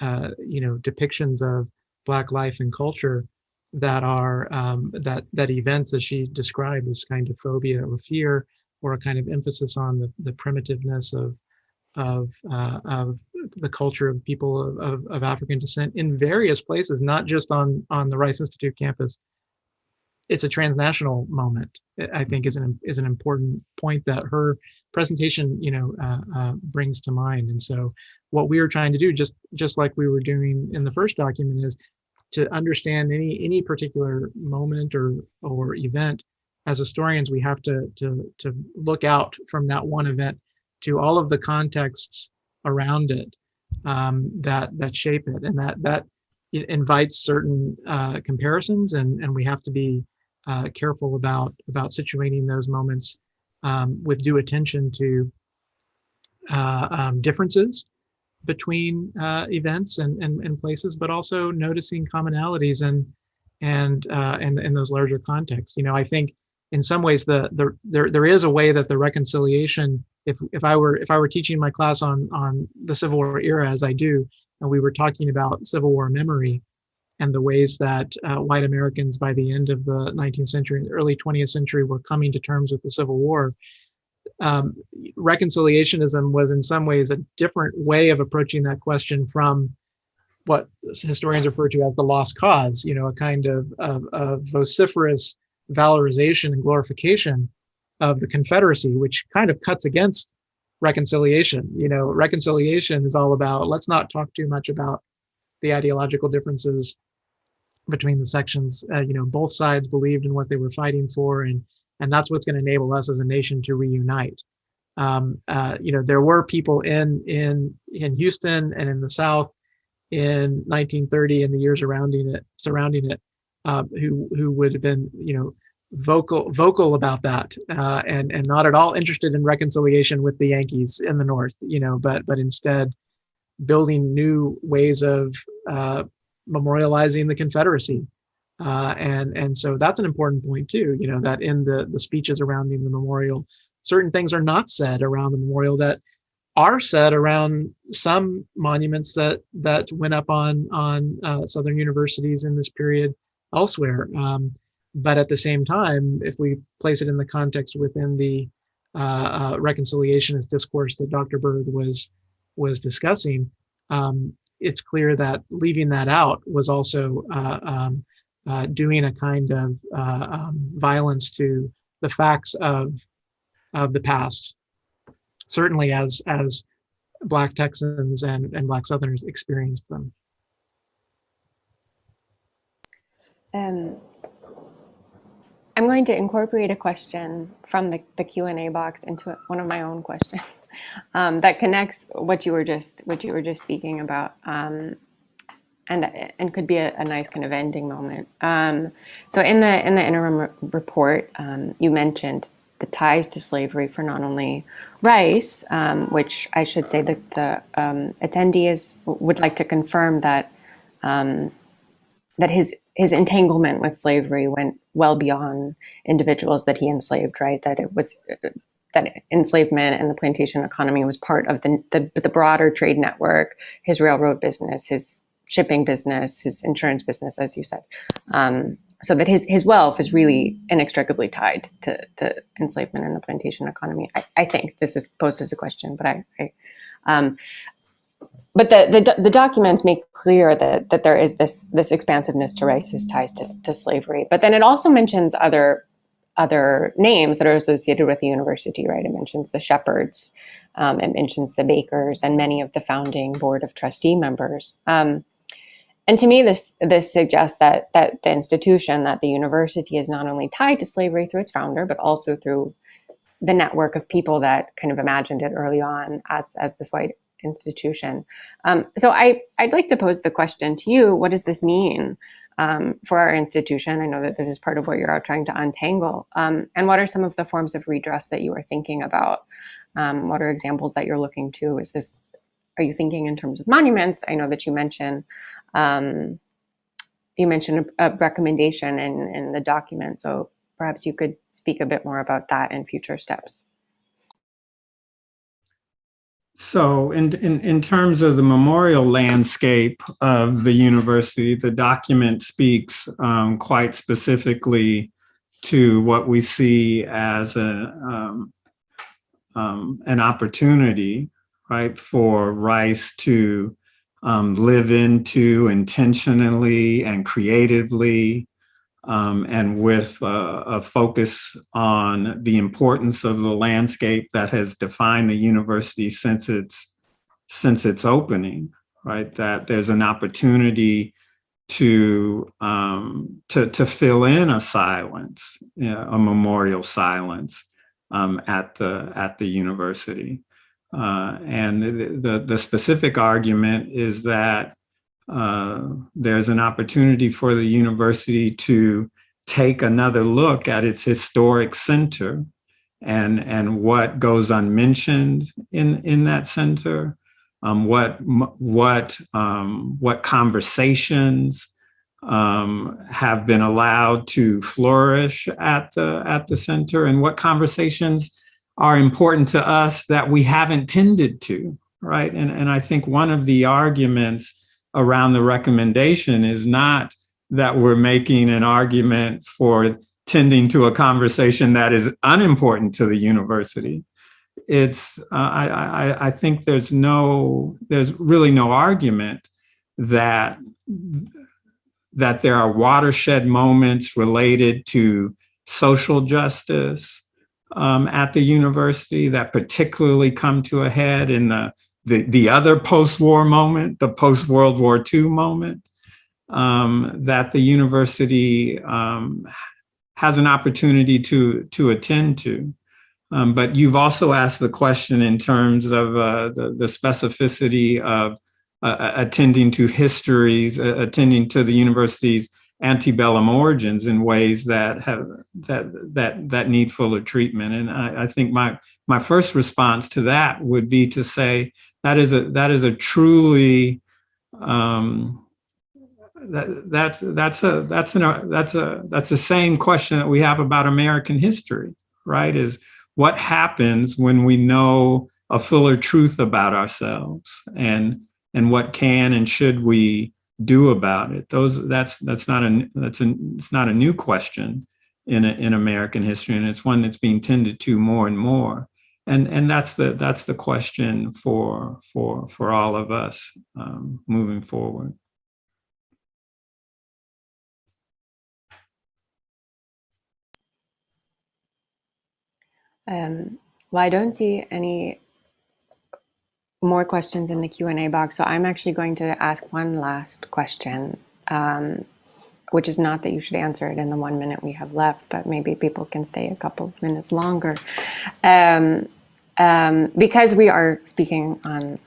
depictions of Black life and culture that are that events that she described as kind of phobia or fear, or a kind of emphasis on the primitiveness of the culture of people of African descent in various places, not just on the Rice Institute campus. It's a transnational moment, I think, is an important point that her presentation, brings to mind. And so what we are trying to do, just like we were doing in the first document, is to understand any particular moment or event. As historians, we have to look out from that one event to all of the contexts around it that shape it, and that it invites certain comparisons, and we have to be careful about situating those moments with due attention to differences between events and places, but also noticing commonalities and those larger contexts. I think in some ways there is a way that the reconciliation, if I were teaching my class on the Civil War era, as I do, and we were talking about Civil War memory and the ways that white Americans by the end of the 19th century and early 20th century were coming to terms with the Civil War, reconciliationism was in some ways a different way of approaching that question from what historians refer to as the lost cause, a kind of vociferous valorization and glorification of the Confederacy, which kind of cuts against reconciliation. Reconciliation is all about, let's not talk too much about the ideological differences between the sections. Both sides believed in what they were fighting for, and that's what's going to enable us as a nation to reunite. There were people in Houston and in the South in 1930 and the years surrounding it, who would have been, vocal about that, and not at all interested in reconciliation with the Yankees in the North, but instead building new ways of memorializing the Confederacy. And so that's an important point too, that in the speeches surrounding the memorial, certain things are not said around the memorial that are said around some monuments that went up on Southern universities in this period elsewhere. But at the same time, if we place it in the context within the reconciliationist discourse that Dr. Byrd was discussing, it's clear that leaving that out was also doing a kind of violence to the facts of the past, certainly as Black Texans and Black Southerners experienced them. I'm going to incorporate a question from the Q&A box into one of my own questions that connects what you were just speaking about, and could be a nice kind of ending moment. So in the interim report, you mentioned the ties to slavery for not only Rice, which I should say that the attendees would like to confirm that that his entanglement with slavery went well beyond individuals that he enslaved, right? That it was that enslavement and the plantation economy was part of the broader trade network, his railroad business, his shipping business, his insurance business, as you said. So that his wealth is really inextricably tied to enslavement and the plantation economy. I think this is posed as a question, but but the documents make clear that there is this expansiveness to Rice's ties to slavery. But then it also mentions other other names that are associated with the university, right? It mentions the Shepherds, it mentions the Bakers, and many of the founding board of trustee members. And to me, this suggests that the institution, that the university, is not only tied to slavery through its founder, but also through the network of people that kind of imagined it early on as this white institution. So I'd like to pose the question to you: what does this mean for our institution? I know that this is part of what you're trying to untangle. And what are some of the forms of redress that you are thinking about? What are examples that you're looking to? Are you thinking in terms of monuments? I know that you mentioned a recommendation in the document. So perhaps you could speak a bit more about that and future steps. So in terms of the memorial landscape of the university, the document speaks quite specifically to what we see as an opportunity, right, for Rice to live into intentionally and creatively, and with a focus on the importance of the landscape that has defined the university since its opening, right? That there's an opportunity to fill in a silence, a memorial silence at the university. And the specific argument is that there's an opportunity for the university to take another look at its historic center and what goes unmentioned in that center, what conversations have been allowed to flourish at the center, and what conversations are important to us that we haven't tended to, right? And I think one of the arguments around the recommendation is not that we're making an argument for tending to a conversation that is unimportant to the university. It's I think there's really no argument that there are watershed moments related to social justice at the university that particularly come to a head in the other post-war moment, the post-World War II moment, that the university has an opportunity to attend to. But you've also asked the question in terms of the specificity of attending to histories, attending to the university's antebellum origins in ways that need fuller treatment. And I think my first response to that would be to say that is a truly that's the same question that we have about American history, right? Is what happens when we know a fuller truth about ourselves, and what can and should we do about it? It's not a new question in American history, and it's one that's being tended to more and more. And that's the question for all of us moving forward. Well, I don't see any more questions in the Q&A box, so I'm actually going to ask one last question, which is not that you should answer it in the 1 minute we have left, but maybe people can stay a couple of minutes longer. Because we are speaking on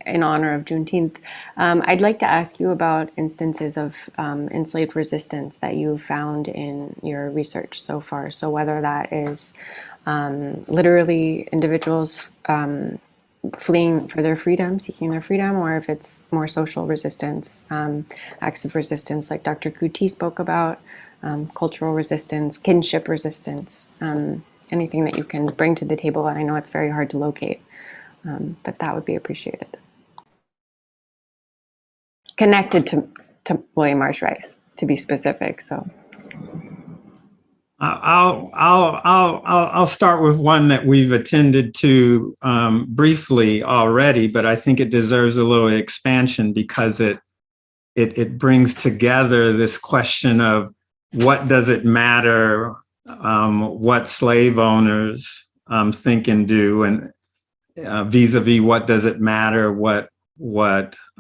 in honor of Juneteenth, I'd like to ask you about instances of enslaved resistance that you've found in your research so far. So whether that is literally individuals fleeing for their freedom, seeking their freedom, or if it's more social resistance, acts of resistance like Dr. Kuti spoke about, cultural resistance, kinship resistance, anything that you can bring to the table. And I know it's very hard to locate, but that would be appreciated. Connected to William Marsh Rice, to be specific. So I'll start with one that we've attended to briefly already, but I think it deserves a little expansion because it brings together this question of what does it matter what slave owners think and do, and vis-a-vis what does it matter what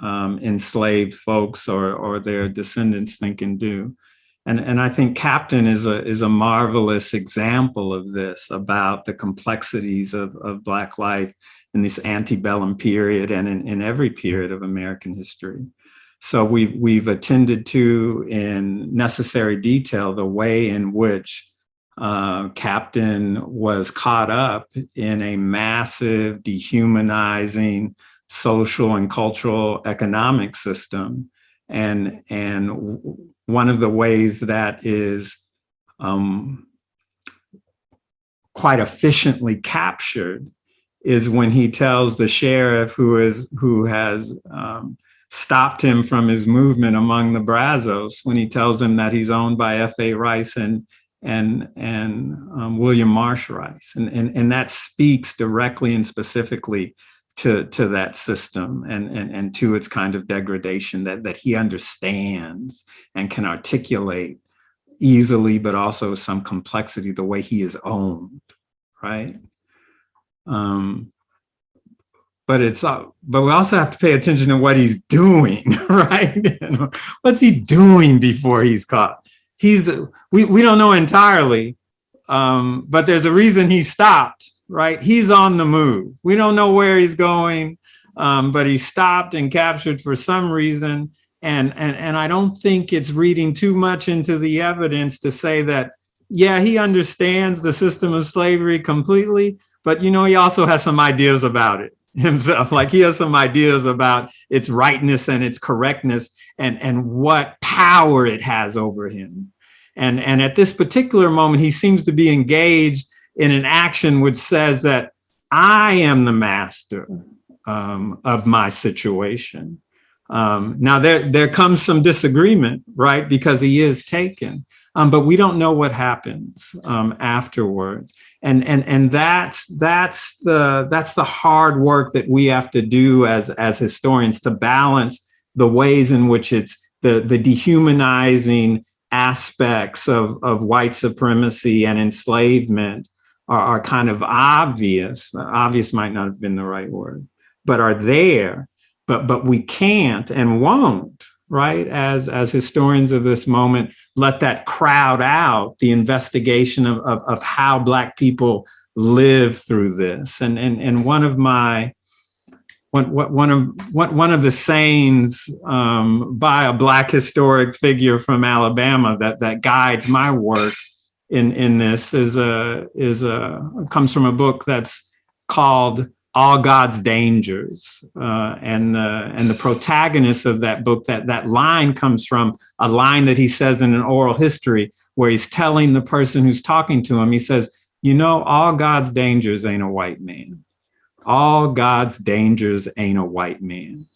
enslaved folks or their descendants think and do. And I think Captain is a marvelous example of this, about the complexities of Black life in this antebellum period and in every period of American history. So we've attended to in necessary detail the way in which Captain was caught up in a massive, dehumanizing social and cultural economic system. And one of the ways that is quite efficiently captured is when he tells the sheriff who has stopped him from his movement among the Brazos, when he tells him that he's owned by F.A. Rice and William Marsh Rice. And that speaks directly and specifically to that system and to its kind of degradation that he understands and can articulate easily, but also some complexity, the way he is owned, right? But we also have to pay attention to what he's doing, right? What's he doing before he's caught? We don't know entirely, but there's a reason he stopped, right? He's on the move. We don't know where he's going, but he stopped and captured for some reason. And I don't think it's reading too much into the evidence to say that, yeah, he understands the system of slavery completely, but he also has some ideas about it himself. Like, he has some ideas about its rightness and its correctness and what power it has over him. And at this particular moment, he seems to be engaged in an action which says that I am the master of my situation. Now, there comes some disagreement, right? Because he is taken, but we don't know what happens afterwards. And that's the hard work that we have to do as historians, to balance the ways in which it's the dehumanizing aspects of white supremacy and enslavement are kind of obvious. Obvious might not have been the right word, but are there. But we can't and won't, right? As historians of this moment, let that crowd out the investigation of how Black people live through this. And one of the sayings by a Black historic figure from Alabama that guides my work in this comes from a book that's called All God's Dangers. And the protagonist of that book, that line comes from a line that he says in an oral history where he's telling the person who's talking to him, he says, all God's dangers ain't a white man. All God's dangers ain't a white man.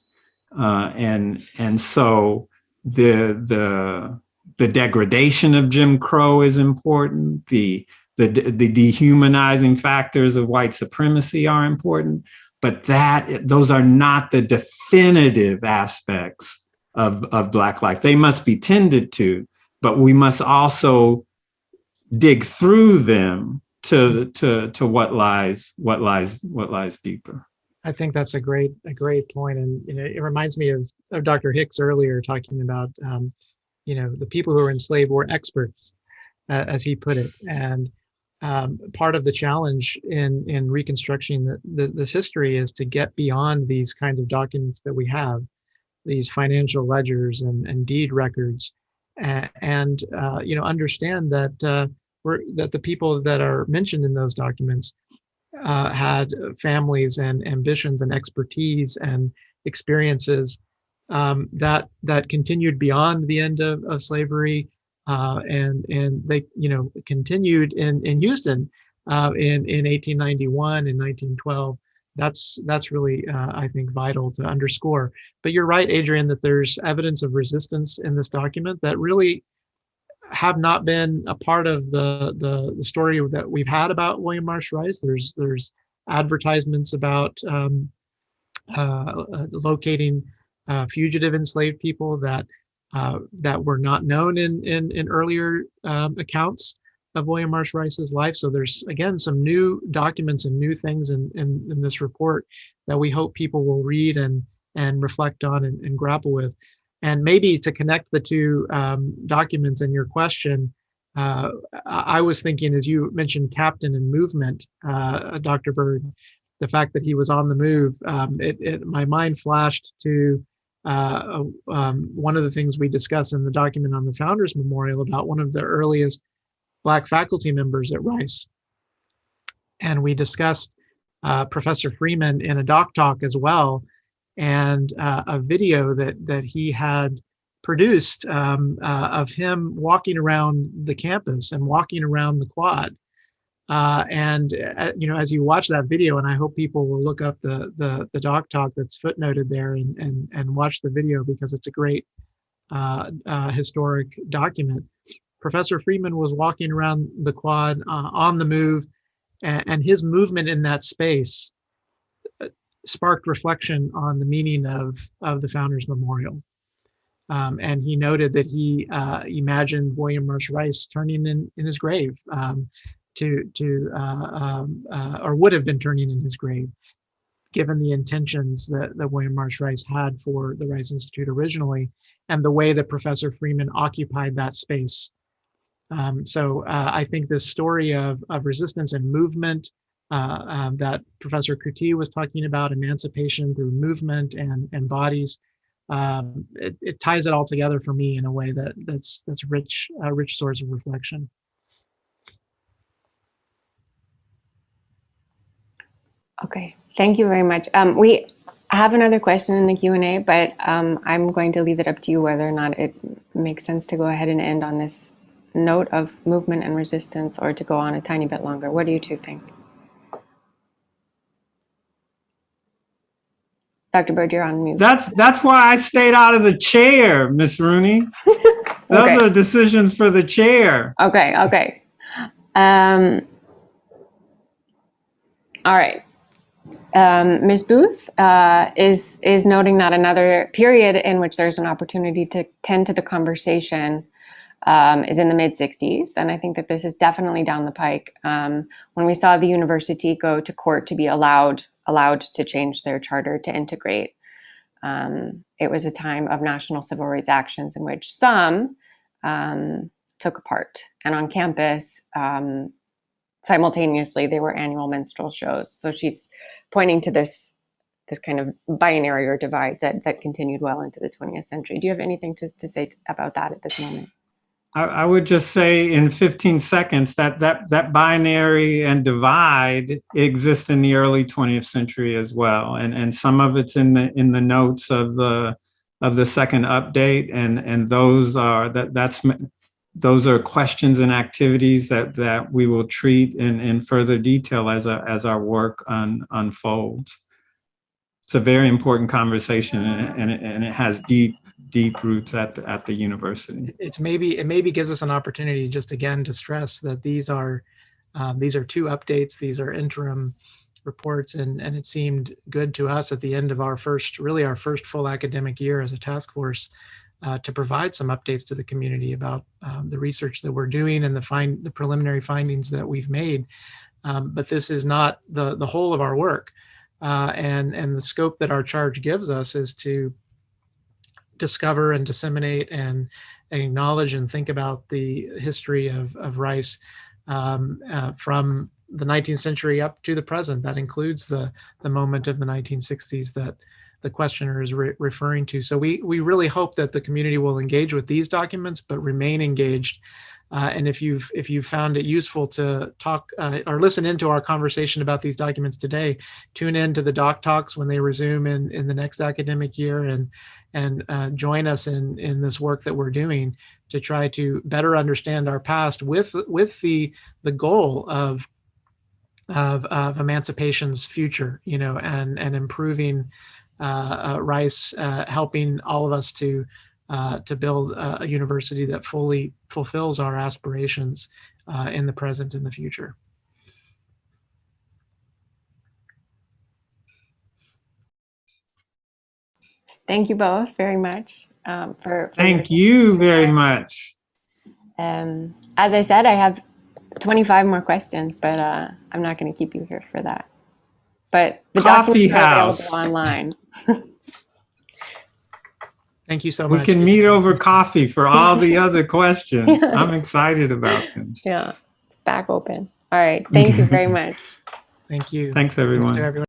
And so the degradation of Jim Crow is important. The dehumanizing factors of white supremacy are important, but those are not the definitive aspects of Black life. They must be tended to, but we must also dig through them to what lies deeper. I think that's a great point, and it reminds me of Dr. Hicks earlier talking about the people who were enslaved were experts, as he put it, and part of the challenge in reconstructing this history is to get beyond these kinds of documents that we have, these financial ledgers and deed records, and understand that that the people that are mentioned in those documents had families and ambitions and expertise and experiences that continued beyond the end of slavery. And they continued in Houston in 1891 and 1912. That's really I think vital to underscore. But you're right, Adrienne, that there's evidence of resistance in this document that really have not been a part of the story that we've had about William Marsh Rice. There's advertisements about locating fugitive enslaved people that were not known in earlier accounts. of William Marsh Rice's life. So there's, again, some new documents and new things in this report that we hope people will read and reflect on and grapple with. And maybe to connect the two documents in your question, I was thinking, as you mentioned, captain and movement, Dr. Byrd, the fact that he was on the move, my mind flashed to one of the things we discuss in the document on the Founders Memorial about one of the earliest Black faculty members at Rice. And we discussed Professor Freeman in a doc talk as well, and a video that he had produced of him walking around the campus and walking around the quad. As you watch that video, and I hope people will look up the doc talk that's footnoted there and watch the video, because it's a great historic document. Professor Freeman was walking around the quad on the move, and his movement in that space sparked reflection on the meaning of the Founders Memorial. And he noted that he imagined William Marsh Rice turning in his grave, or would have been turning in his grave, given the intentions that William Marsh Rice had for the Rice Institute originally, and the way that Professor Freeman occupied that space. I think this story of resistance and movement that Professor Kuti was talking about, emancipation through movement and bodies, it ties it all together for me in a way that's rich, a rich source of reflection. Okay, thank you very much. We have another question in the Q&A, but I'm going to leave it up to you whether or not it makes sense to go ahead and end on this note of movement and resistance, or to go on a tiny bit longer. What do you two think? Dr. Byrd, you're on mute. That's why I stayed out of the chair, Miss Rooney. Those Okay. are decisions for the chair. Okay. All right. Ms. Booth is noting that another period in which there's an opportunity to tend to the conversation is in the mid-60s. And I think that this is definitely down the pike. When we saw the university go to court to be allowed to change their charter to integrate, it was a time of national civil rights actions in which some took a part. And on campus, simultaneously, they were annual minstrel shows. So she's pointing to this kind of binary or divide that continued well into the 20th century. Do you have anything to say about that at this moment? I would just say in 15 seconds that binary and divide exists in the early 20th century as well, and some of it's in the notes of the second update, and those are questions and activities that we will treat in further detail as our work unfolds. It's a very important conversation, and it has deep roots at the university. It maybe gives us an opportunity just again to stress that these are two updates. These are interim reports, and it seemed good to us at the end of our first full academic year as a task force to provide some updates to the community about the research that we're doing and the preliminary findings that we've made. But this is not the whole of our work, and the scope that our charge gives us is to discover and disseminate and acknowledge and think about the history of Rice from the 19th century up to the present. That includes the moment of the 1960s that the questioner is referring to. So we really hope that the community will engage with these documents, but remain engaged. And if you've found it useful to talk or listen into our conversation about these documents today, tune in to the doc talks when they resume in the next academic year, and join us in this work that we're doing to try to better understand our past with the goal of Emancipation's future, and improving Rice, helping all of us to build a university that fully fulfills our aspirations in the present and the future. Thank you both very much for Thank you very much. As I said, I have 25 more questions, but I'm not going to keep you here for that. But the Coffee documents are house. available online. Thank you so We much. can meet over coffee for all the other questions. I'm excited about them. Yeah, it's back open. All right. Thank you very much. Thank you. Thanks, everyone. Thanks to everyone.